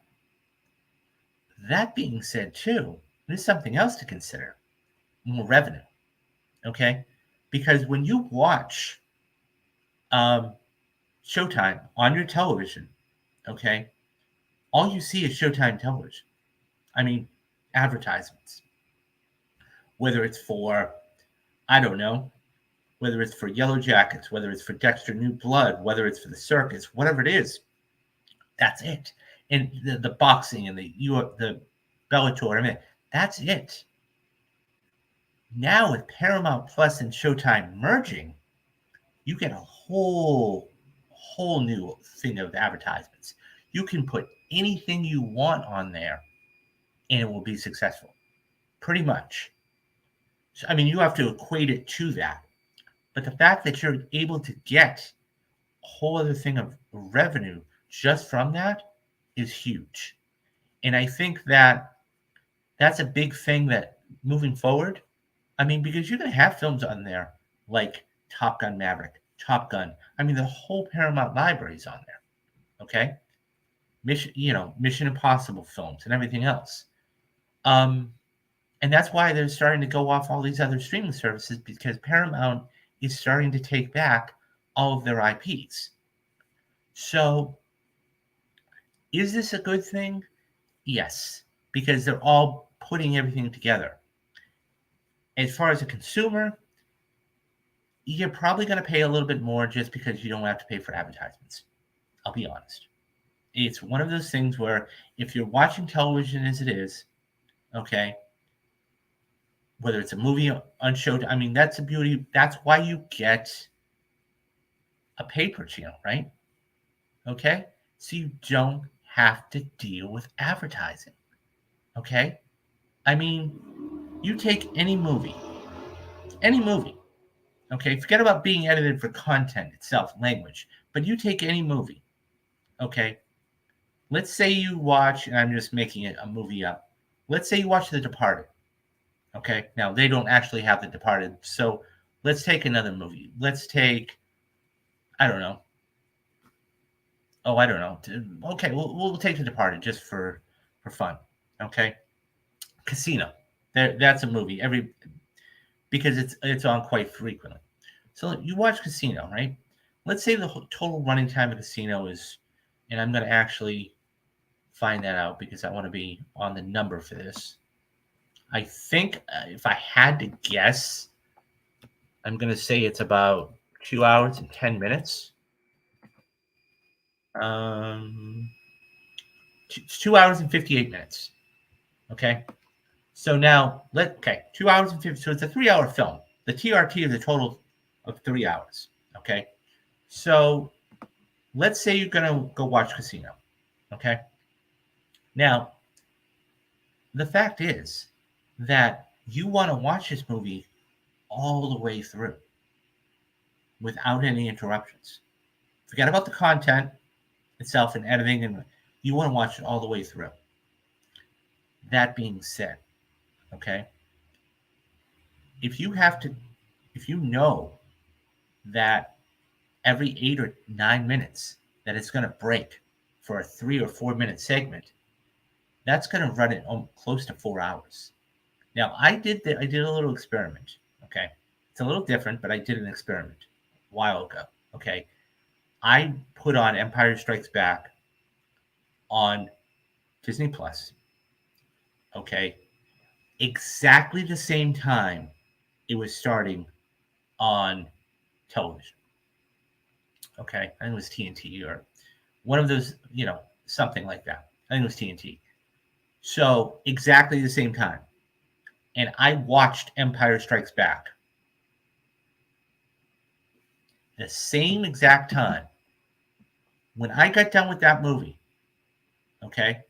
That being said, too, there's something else to consider. More revenue, okay? Because when you watch Showtime on your television, okay, all you see is Showtime television. I mean, advertisements. Whether it's for, I don't know, whether it's for Yellow Jackets, whether it's for Dexter New Blood, whether it's for the circus, whatever it is, that's it. And the boxing and the Bellator, I mean, that's it. Now with Paramount Plus and Showtime merging, you get a whole new thing of advertisements. You can put anything you want on there and it will be successful. Pretty much. So, I mean, you have to equate it to that. But the fact that you're able to get a whole other thing of revenue just from that is huge. And I think that that's a big thing that moving forward, I mean, because you're going to have films on there like Top Gun Maverick, Top Gun. I mean, the whole Paramount library is on there. Okay. Mission Impossible films and everything else. And that's why they're starting to go off all these other streaming services because Paramount is starting to take back all of their IPs. So, is this a good thing? Yes, because they're all putting everything together. As far as a consumer, you're probably going to pay a little bit more just because you don't have to pay for advertisements. I'll be honest. It's one of those things where if you're watching television as it is, okay, whether it's a movie on show, I mean, that's the beauty. That's why you get a paper channel, right? Okay, so you don't have to deal with advertising. Okay, I mean, you take any movie. Okay, forget about being edited for content itself, language, but you take any movie. Okay, let's say you watch, and I'm just making it a movie up. Let's say you watch The Departed. Okay, now they don't actually have The Departed, so let's take another movie. Let's take, I don't know. Oh, I don't know. Okay, we'll take The Departed just for fun. Okay, Casino. That's a movie. Because it's on quite frequently. So you watch Casino, right? Let's say the total running time of Casino is, and I'm going to actually find that out because I want to be on the number for this. I think if I had to guess, I'm going to say it's about 2 hours and 10 minutes. Um, it's 2 hours and 58 minutes. Okay. So now 2 hours and 50. So it's a 3 hour film. The TRT is a total of 3 hours. Okay. So let's say you're going to go watch Casino. Okay. Now, the fact is that you want to watch this movie all the way through without any interruptions. Forget about the content itself and editing, and you want to watch it all the way through. That being said, okay, if you know that every 8 or 9 minutes that it's going to break for a 3 or 4 minute segment, that's going to run it close to 4 hours. Now, I did a little experiment. Okay, it's a little different, but I did an experiment a while ago. Okay, I put on Empire Strikes Back on Disney Plus. Okay, exactly the same time it was starting on television. Okay, I think it was TNT or one of those, something like that. I think it was TNT. So exactly the same time, and I watched Empire Strikes Back the same exact time. When I got done with that movie, okay,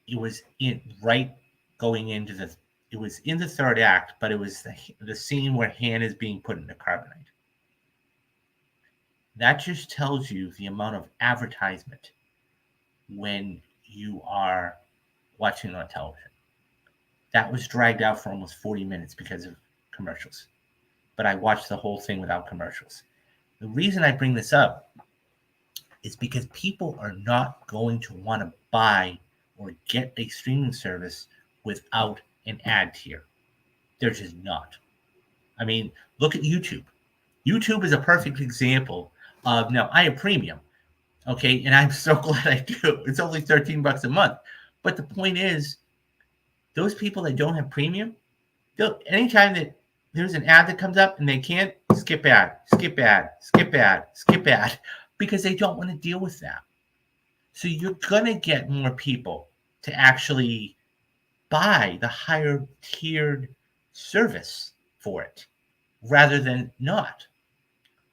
it was in right going into the. It was in the third act, but it was the scene where Han is being put into carbonite. That just tells you the amount of advertisement when you are watching on television. That was dragged out for almost 40 minutes because of commercials. But I watched the whole thing without commercials. The reason I bring this up is because people are not going to want to buy or get a streaming service without an ad tier. They're just not. I mean, look at YouTube. YouTube is a perfect example of, now I have premium, okay, and I'm so glad I do. It's only $13 a month. But the point is, those people that don't have premium, anytime that there's an ad that comes up and they can't, skip ad, skip ad, skip ad, skip ad, because they don't want to deal with that. So you're going to get more people to actually buy the higher tiered service for it rather than not.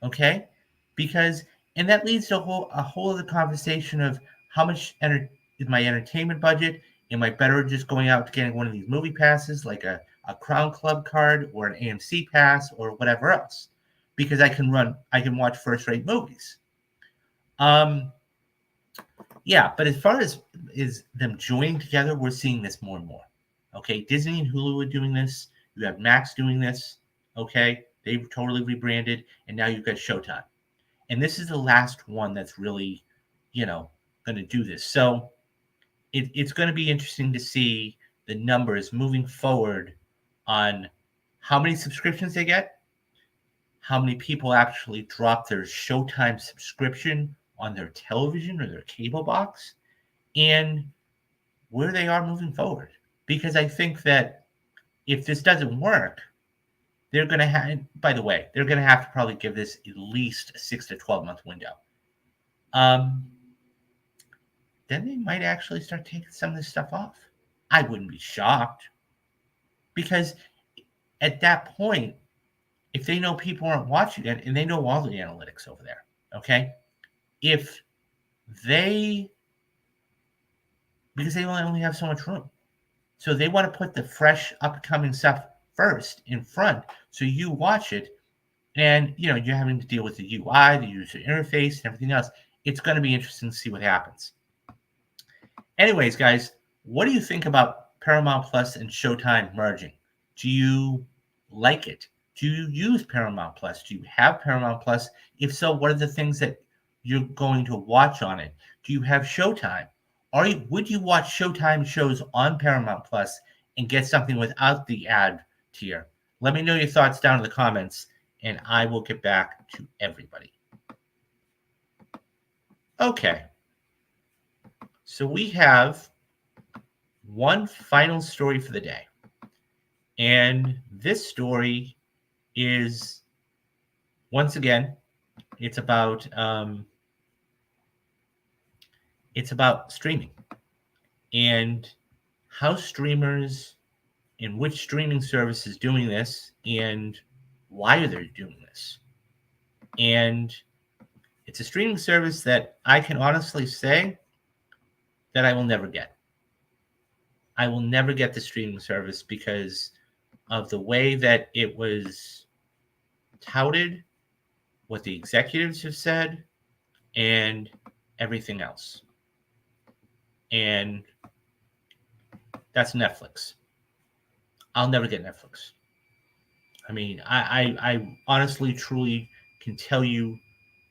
Okay? Because, and that leads to a whole other conversation of how much is my entertainment budget? Am I better just going out to getting one of these movie passes like a Crown Club card or an AMC pass or whatever else? Because I can watch first rate movies. Yeah, but as far as is them joining together, we're seeing this more and more. Okay, Disney and Hulu are doing this. You have Max doing this. Okay, they've totally rebranded, and now you've got Showtime. And this is the last one that's really, going to do this. So it's going to be interesting to see the numbers moving forward on how many subscriptions they get, how many people actually drop their Showtime subscription on their television or their cable box, and where they are moving forward. Because I think that if this doesn't work, they're going to have, by the way, they're going to have to probably give this at least a 6 to 12 month window. Then they might actually start taking some of this stuff off. I wouldn't be shocked, because at that point, if they know people aren't watching it, and they know all the analytics over there, okay? If they, because they only have so much room. So they want to put the fresh upcoming stuff first in front. So you watch it and you're having to deal with the UI, the user interface, and everything else. It's going to be interesting to see what happens. Anyways, guys, what do you think about Paramount Plus and Showtime merging? Do you like it? Do you use Paramount Plus? Do you have Paramount Plus? If so, what are the things that you're going to watch on it? Do you have Showtime? Would you watch Showtime shows on Paramount Plus and get something without the ad tier? Let me know your thoughts down in the comments, and I will get back to everybody. Okay. So we have one final story for the day. And this story is, once again, it's about streaming and how streamers and which streaming service is doing this and why they're doing this. And it's a streaming service that I can honestly say that I will never get. I will never get the streaming service because of the way that it was touted, what the executives have said, and everything else. And that's Netflix. I'll never get Netflix. I mean, I honestly, truly can tell you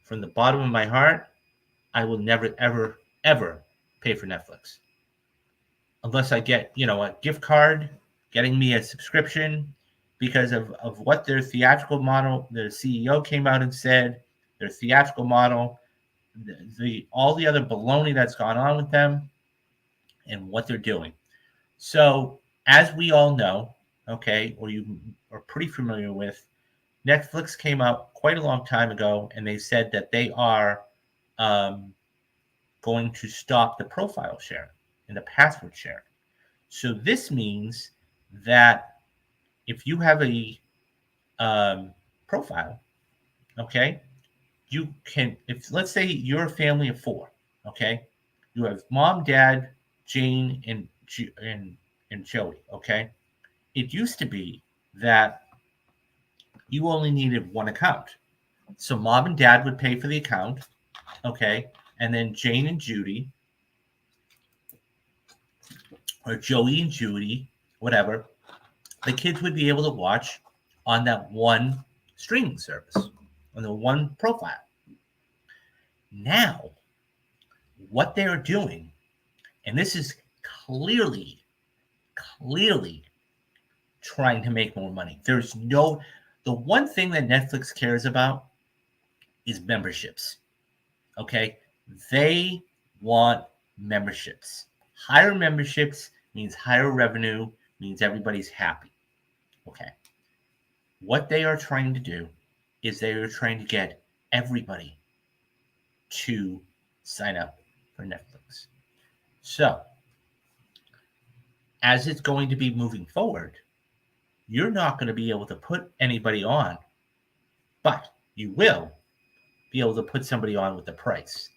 from the bottom of my heart, I will never, ever, ever pay for Netflix. Unless I get, a gift card, getting me a subscription because of what their theatrical model, the CEO came out and said, their theatrical model, all the other baloney that's gone on with them and what they're doing. So, as we all know, okay, or you are pretty familiar with, Netflix came out quite a long time ago, and they said that they are going to stop the profile sharing and the password sharing. So this means that if you have a profile, okay, you can, if let's say you're a family of 4, okay, you have mom, dad, Jane, and Joey, okay. It used to be that you only needed one account. So mom and dad would pay for the account, okay, and then Jane and Judy, or Joey and Judy, whatever, the kids would be able to watch on that one streaming service, on the one profile. Now, what they're doing, and this is clearly trying to make more money. The one thing that Netflix cares about is memberships. Okay? They want memberships. Higher memberships means higher revenue, means everybody's happy. Okay. What they are trying to do is they are trying to get everybody to sign up for Netflix. So, as it's going to be moving forward, you're not going to be able to put anybody on, but you will be able to put somebody on with the price.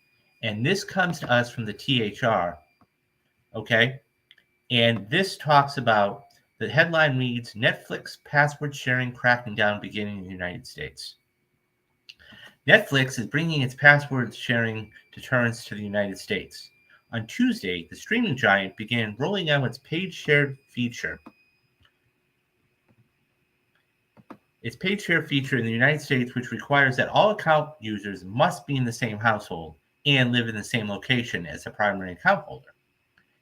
And this comes to us from the THR, okay? And this talks about, the headline reads, Netflix password sharing cracking down beginning in the United States. Netflix is bringing its password sharing deterrence to the United States. On Tuesday, the streaming giant began rolling out its page share feature. Its page share feature in the United States, which requires that all account users must be in the same household and live in the same location as the primary account holder.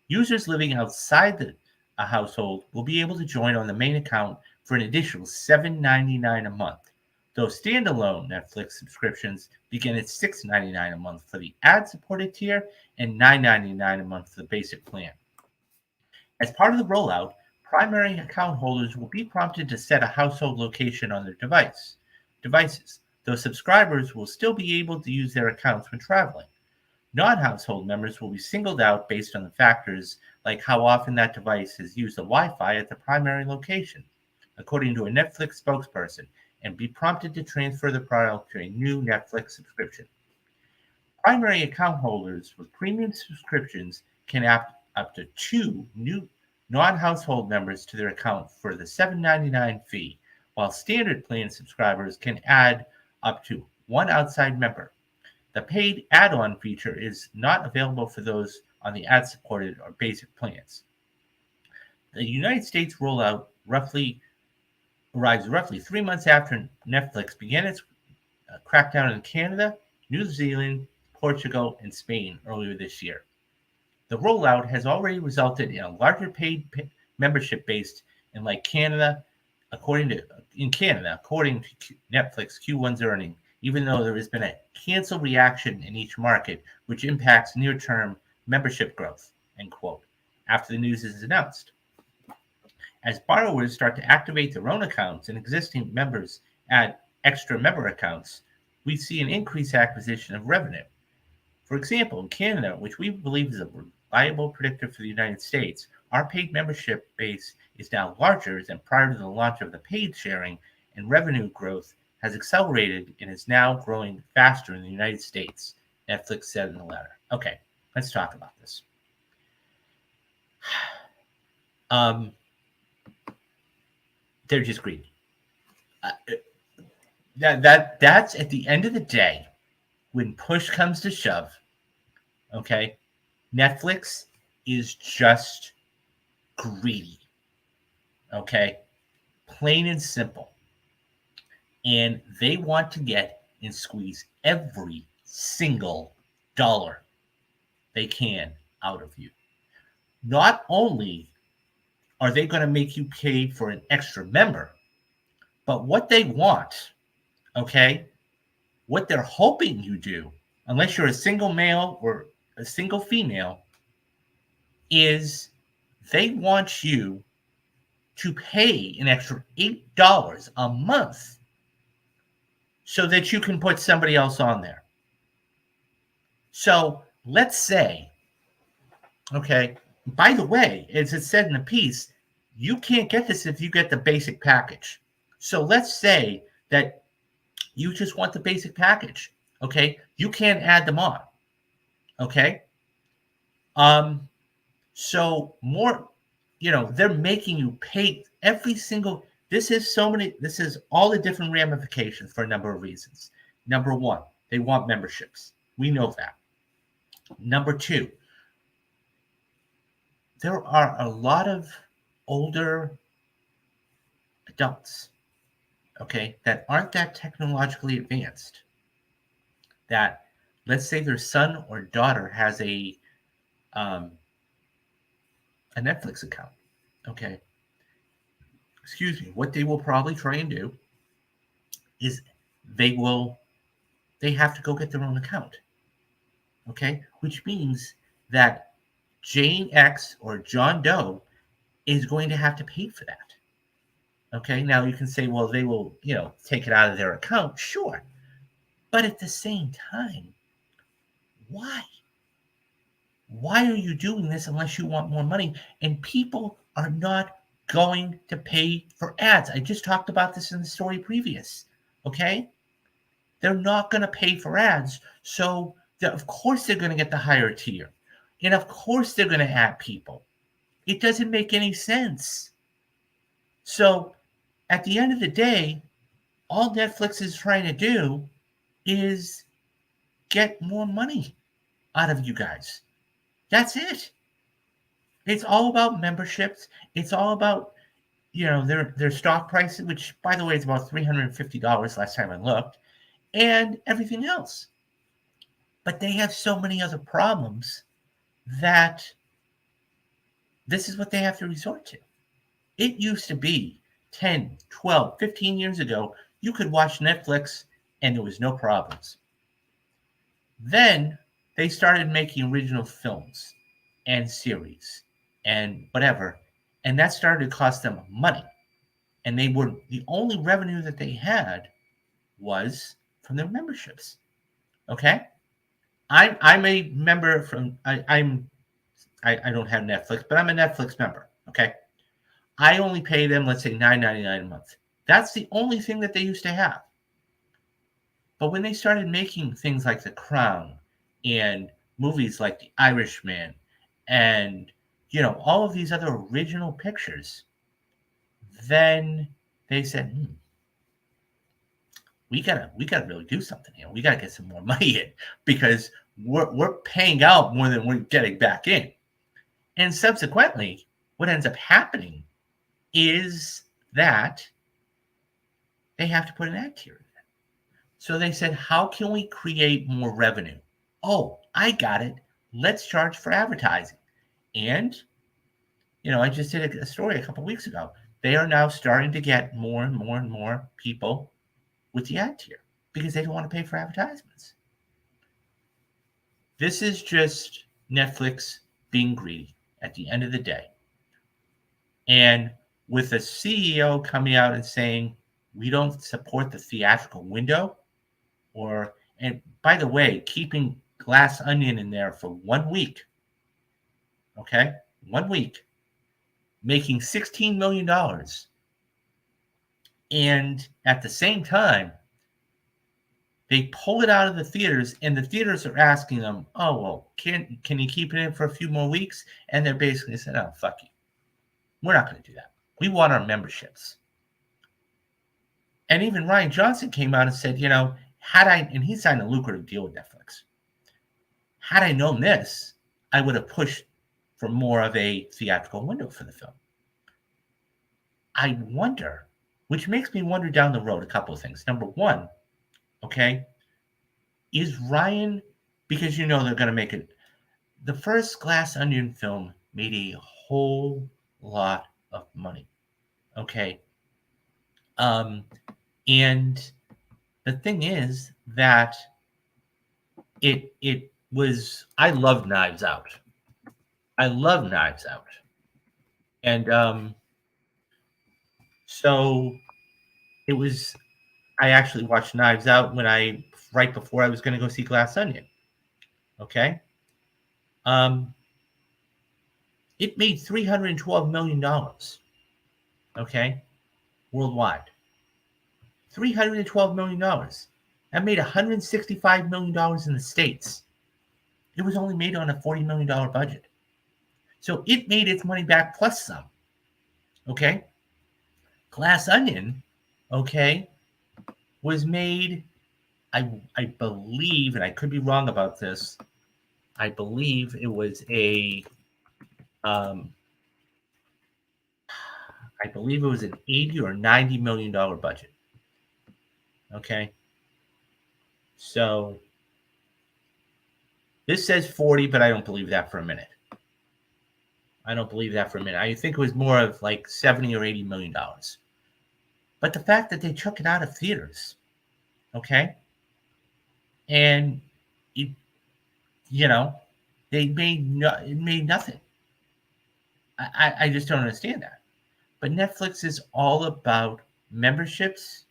Users living outside a household will be able to join on the main account for an additional $7.99 a month, though standalone Netflix subscriptions begin at $6.99 a month for the ad-supported tier and $9.99 a month for the basic plan. As part of the rollout, primary account holders will be prompted to set a household location on their devices, though subscribers will still be able to use their accounts when traveling. Non-household members will be singled out based on the factors like how often that device has used the Wi-Fi at the primary location. According to a Netflix spokesperson, and be prompted to transfer the product to a new Netflix subscription. Primary account holders with premium subscriptions can add up to 2 new non-household members to their account for the $7.99 fee, while standard plan subscribers can add up to 1 outside member. The paid add-on feature is not available for those on the ad-supported or basic plans. The United States rollout arrives roughly 3 months after Netflix began its crackdown in Canada, New Zealand, Portugal, and Spain earlier this year. The rollout has already resulted in a larger paid membership base in Canada, according to Netflix Q1's earnings, even though there has been a cancel reaction in each market, which impacts near-term membership growth, end quote, after the news is announced. As borrowers start to activate their own accounts and existing members add extra member accounts, we see an increased acquisition of revenue. For example, in Canada, which we believe is a reliable predictor for the United States, our paid membership base is now larger than prior to the launch of the paid sharing, and revenue growth has accelerated and is now growing faster in the United States, Netflix said in the letter. Okay, let's talk about this. They're just greedy. That's at the end of the day, when push comes to shove, okay, Netflix is just greedy, okay, plain and simple. And they want to get and squeeze every single dollar they can out of you. Not only are they going to make you pay for an extra member, but what they want, okay, what they're hoping you do, unless you're a single male or a single female, is they want you to pay an extra $8 a month so that you can put somebody else on there. So let's say, okay, by the way, as it said in the piece, you can't get this if you get the basic package. So let's say that you just want the basic package, okay? You can't add them on, okay? So more, they're making you pay every single, this is all the different ramifications for a number of reasons. Number one, they want memberships. We know that. Number two, there are a lot of older adults, okay, that aren't that technologically advanced, that let's say their son or daughter has a Netflix account, okay, what they will probably try and do is they have to go get their own account, okay, which means that Jane X or John Doe is going to have to pay for that. Okay, now you can say, well, they will, take it out of their account. Sure. But at the same time, why? Why are you doing this unless you want more money? And people are not going to pay for ads. I just talked about this in the story previous. Okay? They're not going to pay for ads. So, of course, they're going to get the higher tier. And of course, they're going to add people. It doesn't make any sense. So, at the end of the day, all Netflix is trying to do is get more money out of you guys. That's it. It's all about memberships. It's all about, their stock prices, which, by the way, is about $350 last time I looked, and everything else. But they have so many other problems that this is what they have to resort to. It used to be 10, 12, 15 years ago, you could watch Netflix and there was no problems. Then they started making original films and series and whatever, and that started to cost them money. And the only revenue that they had was from their memberships. Okay? I'm a member from, I don't have Netflix, but I'm a Netflix member. Okay? I only pay them, let's say, $9.99 a month. That's the only thing that they used to have. But when they started making things like The Crown and movies like The Irishman and, all of these other original pictures, then they said, we gotta really do something here. We gotta get some more money in because we're paying out more than we're getting back in. And subsequently, what ends up happening is that they have to put an ad tier in. So they said, how can we create more revenue? Oh, I got it. Let's charge for advertising. And, I just did a story a couple weeks ago. They are now starting to get more and more and more people with the ad tier because they don't want to pay for advertisements. This is just Netflix being greedy at the end of the day. And with a CEO coming out and saying, we don't support the theatrical window, and by the way, keeping Glass Onion in there for 1 week, okay? 1 week, making $16 million. And at the same time, they pull it out of the theaters, and the theaters are asking them, oh, well, can you keep it in for a few more weeks? And they're basically saying, oh, fuck you. We're not going to do that. We want our memberships. And even Rian Johnson came out and said, and he signed a lucrative deal with Netflix. Had I known this, I would have pushed for more of a theatrical window for the film. I wonder, which makes me wonder down the road a couple of things. Number one, okay, is Rian, because they're going to make it, the first Glass Onion film made a whole lot of money, okay? And the thing is that it was, I love Knives Out. I love Knives Out. And so it was, I actually watched Knives Out right before I was going to go see Glass Onion. Okay. It made $312 million. Okay. Worldwide. $312 million. That made $165 million in the States. It was only made on a $40 million budget. So it made its money back plus some. Okay. Glass Onion, okay, was made, I believe, and I could be wrong about this, I believe it was an $80 or $90 million budget. Okay. So this says 40, but I don't believe that for a minute. I think it was more of like 70 or $80 million. But the fact that they took it out of theaters, okay, and it made nothing. I just don't understand that. But Netflix is all about memberships,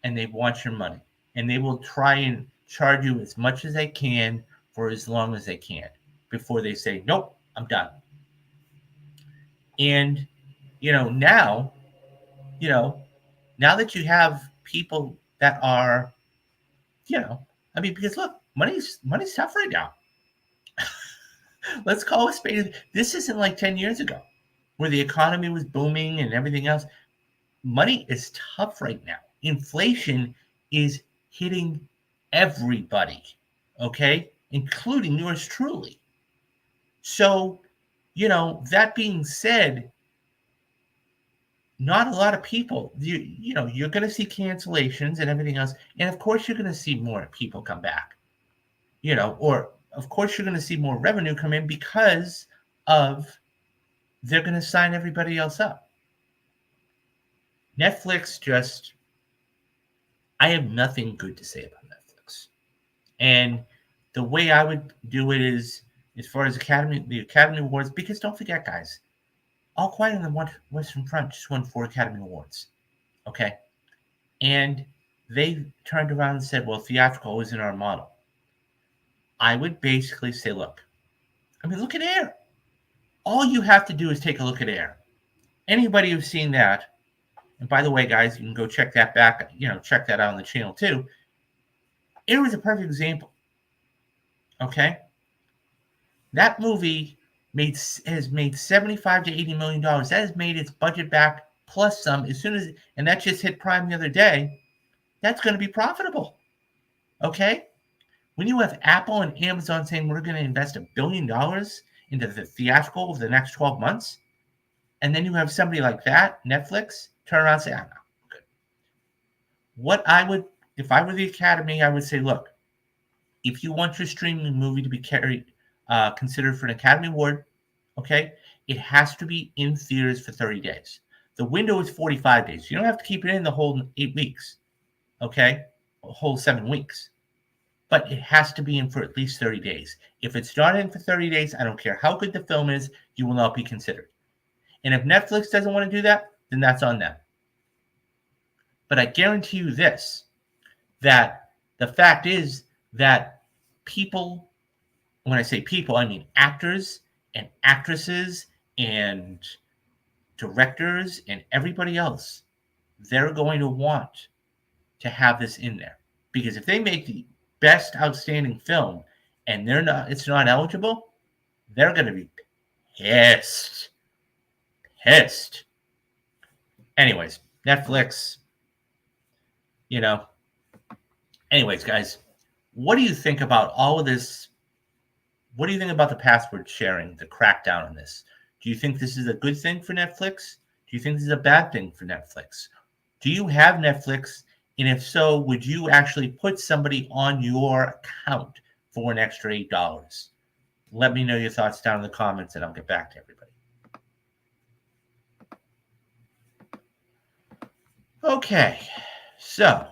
and they want your money, and they will try and charge you as much as they can for as long as they can before they say, nope, I'm done. And now that you have people that are, because look, money's tough right now. Let's call it spade. This isn't like 10 years ago where the economy was booming and everything else. Money is tough right now. Inflation is hitting everybody, okay, including yours truly. So, that being said, not a lot of people, you're going to see cancellations and everything else. And of course, you're going to see more people come back, or of course, you're going to see more revenue come in because of they're going to sign everybody else up. Netflix I have nothing good to say about Netflix. And the way I would do it is, as far as the Academy Awards, because don't forget, guys, All Quiet on the Western Front just won 4 Academy Awards. Okay. And they turned around and said, well, theatrical isn't our model. I would basically say, look at Air. All you have to do is take a look at Air. Anybody who's seen that, and by the way, guys, you can go check that back, check that out on the channel too. It was a perfect example. Okay, that movie has made $75 to $80 million. That has made its budget back plus some as soon as, and that just hit Prime the other day. That's going to be profitable. Okay, when you have Apple and Amazon saying we're going to invest $1 billion into the theatrical over the next 12 months, and then you have somebody like that, Netflix, turn around and say, "I'm good." What I would, if I were the Academy, I would say, look, if you want your streaming movie to be considered for an Academy Award, okay, it has to be in theaters for 30 days. The window is 45 days. You don't have to keep it in the whole 8 weeks, okay, a whole 7 weeks. But it has to be in for at least 30 days. If it's not in for 30 days, I don't care how good the film is, you will not be considered. And if Netflix doesn't want to do that, then that's on them. But I guarantee you this, that the fact is that people, when I say people, I mean actors and actresses and directors and everybody else, they're going to want to have this in there. Because if they make the best outstanding film and it's not eligible, they're going to be pissed. Anyways, Netflix, anyways, guys, what do you think about all of this? What do you think about the password sharing, the crackdown on this? Do you think this is a good thing for Netflix? Do you think this is a bad thing for Netflix? Do you have Netflix? And if so, would you actually put somebody on your account for an extra $8? Let me know your thoughts down in the comments, and I'll get back to everybody. Okay, so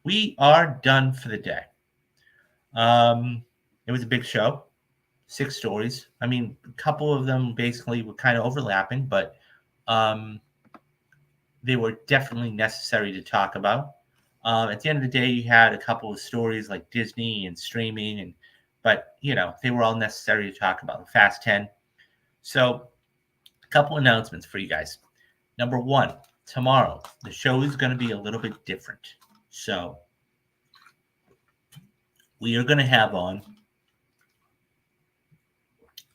we are done for the day. It was a big show, 6 stories. I mean, a couple of them basically were kind of overlapping, but they were definitely necessary to talk about. At the end of the day, you had a couple of stories like Disney and streaming, but they were all necessary to talk about. Fast 10. So, a couple announcements for you guys. Number 1, tomorrow the show is going to be a little bit different. So, we are going to have on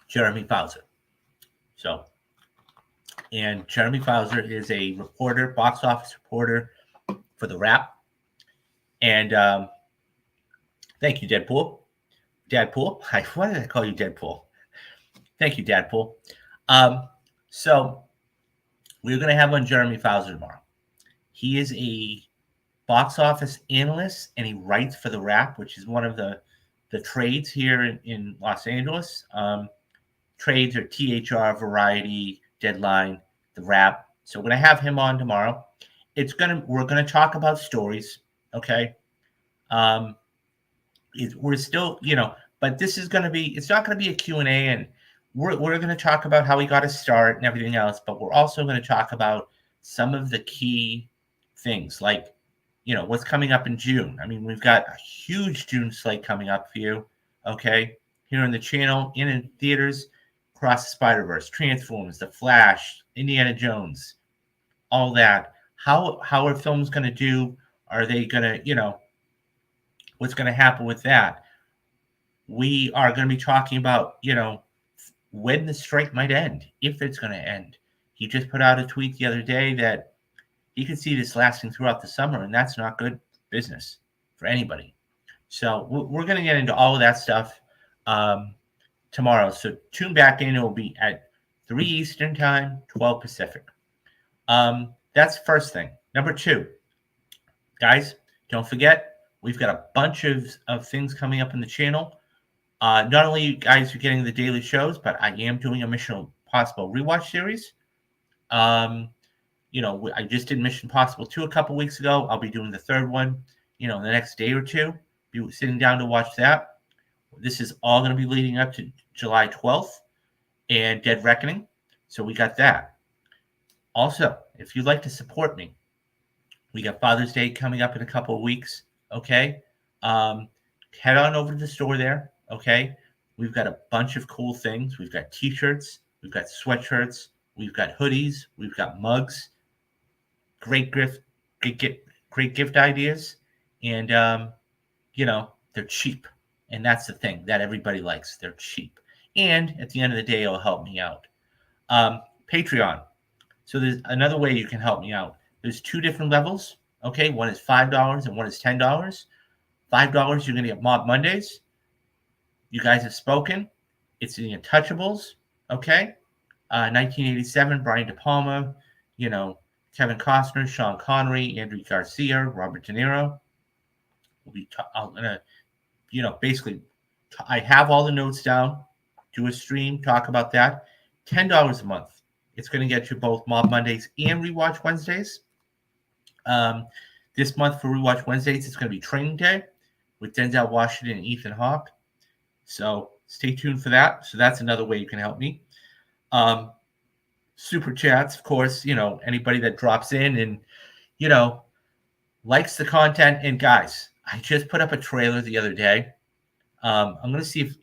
Jeremy Fowler. And Jeremy Fowler is a reporter, box office reporter for The Wrap. And thank you, Deadpool. Why did I call you Deadpool? Thank you, Deadpool. So we're going to have on Jeremy Fowler tomorrow. He is a box office analyst, and he writes for The Wrap, which is one of the trades here in Los Angeles. Trades are THR, Variety, Deadline, The Wrap. So we're going to have him on tomorrow. We're going to talk about stories, okay? We're still, but this is going to be, it's not going to be a Q&A, and we're going to talk about how we got to start and everything else, but we're also going to talk about some of the key things, like, what's coming up in June. I mean, we've got a huge June slate coming up for you, okay? Here on the channel, in theaters, Across the Spider-Verse, Transformers, The Flash, Indiana Jones, all that. How are films going to do? Are they going to, what's going to happen with that? We are going to be talking about, when the strike might end, if it's going to end. He just put out a tweet the other day that he could see this lasting throughout the summer, and that's not good business for anybody. So we're going to get into all of that stuff tomorrow. So tune back in. It will be at 3 Eastern Time, 12 Pacific. That's the first thing. Number 2, guys, don't forget, we've got a bunch of things coming up in the channel. Not only you guys are getting the daily shows, but I am doing a Mission Impossible rewatch series. I just did Mission Impossible 2 a couple weeks ago. I'll be doing the 3rd one, in the next day or 2. Be sitting down to watch that. This is all going to be leading up to July 12th and Dead Reckoning. So we got that. Also, if you'd like to support me, we got Father's Day coming up in a couple of weeks. Okay. Head on over to the store there. Okay. We've got a bunch of cool things. We've got t-shirts. We've got sweatshirts. We've got hoodies. We've got mugs. great great gift ideas, and they're cheap, and that's the thing that everybody likes. They're cheap, and at the end of the day, it'll help me out. Patreon. So there's another way you can help me out. There's two different levels. Okay, one is $5 and one is $10. $5, you're gonna get Mob Mondays. You guys have spoken. It's the Untouchables. Okay, 1987, Brian De Palma. Kevin Costner, Sean Connery, Andrew Garcia, Robert De Niro. I'm gonna, basically, I have all the notes down. Do a stream, talk about that. $10 a month. It's going to get you both Mob Mondays and Rewatch Wednesdays. This month for Rewatch Wednesdays, it's going to be Training Day with Denzel Washington and Ethan Hawke. So stay tuned for that. So that's another way you can help me. Super chats, of course, anybody that drops in and, likes the content. And guys, I just put up a trailer the other day. I'm going to see if,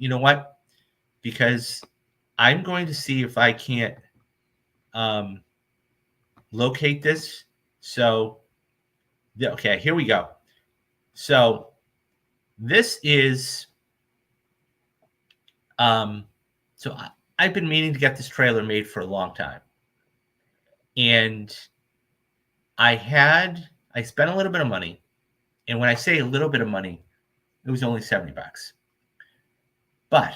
because I'm going to see if I can't locate this. So, okay, here we go. So this is, I've been meaning to get this trailer made for a long time. And I spent a little bit of money. And when I say a little bit of money, it was only $70. But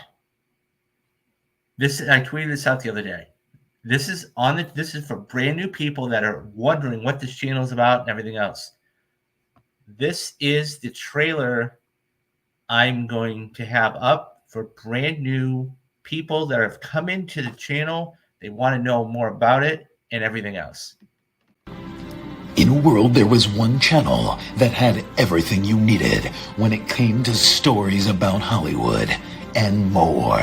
I tweeted this out the other day. This is for brand new people that are wondering what this channel is about and everything else. This is the trailer I'm going to have up for brand new people that have come into the channel. They want to know more about it and everything else. In a world, there was one channel that had everything you needed when it came to stories about Hollywood and more.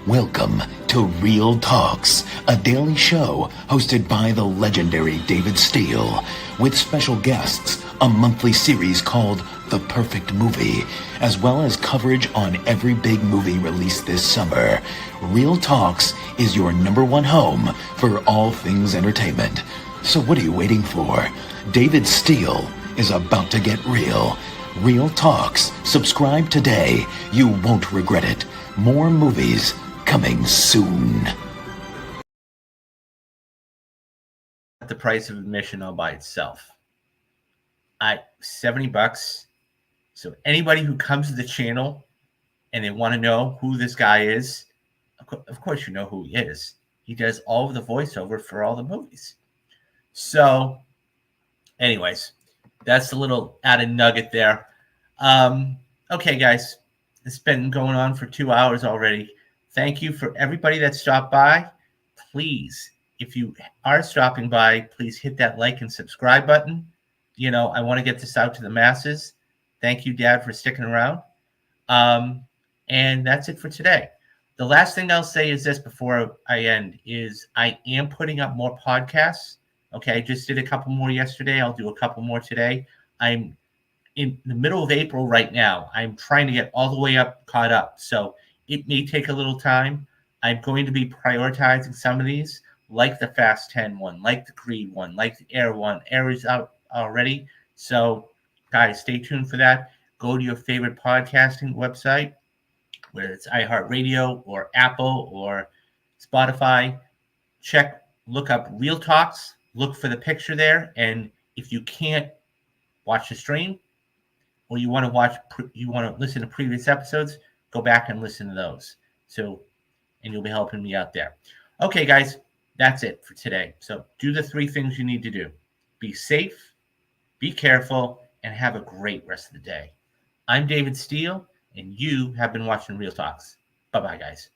Welcome to Real Talks, a daily show hosted by the legendary David Steele, with special guests, a monthly series called The Perfect Movie, as well as coverage on every big movie released this summer. Real Talks is your #1 home for all things entertainment. So what are you waiting for? David Steele is about to get real. Real Talks. Subscribe today. You won't regret it. More movies coming soon. The price of admission all by itself. $70. So anybody who comes to the channel and they want to know who this guy is, of course you know who he is. He does all of the voiceover for all the movies. So anyways, that's a little added nugget there. Okay, guys, it's been going on for 2 hours already. Thank you for everybody that stopped by. Please, if you are stopping by, please hit that like and subscribe button. I want to get this out to the masses. Thank you, Dad, for sticking around. And that's it for today. The last thing I'll say is this before I end is I am putting up more podcasts. Okay, I just did a couple more yesterday. I'll do a couple more today. I'm in the middle of April right now. I'm trying to get all the way caught up. So it may take a little time. I'm going to be prioritizing some of these, like the Fast 10 one, like the Creed one, like the Air one. Air is out already. So, guys, stay tuned for that. Go to your favorite podcasting website, whether it's iHeartRadio or Apple or Spotify. Look up Real Talks. Look for the picture there. And if you can't watch the stream or you want to listen to previous episodes, go back and listen to those. And you'll be helping me out there. Okay, guys, that's it for today. So do the 3 things you need to do. Be safe, be careful, and have a great rest of the day. I'm David Steele, and you have been watching Real Talks. Bye-bye, guys.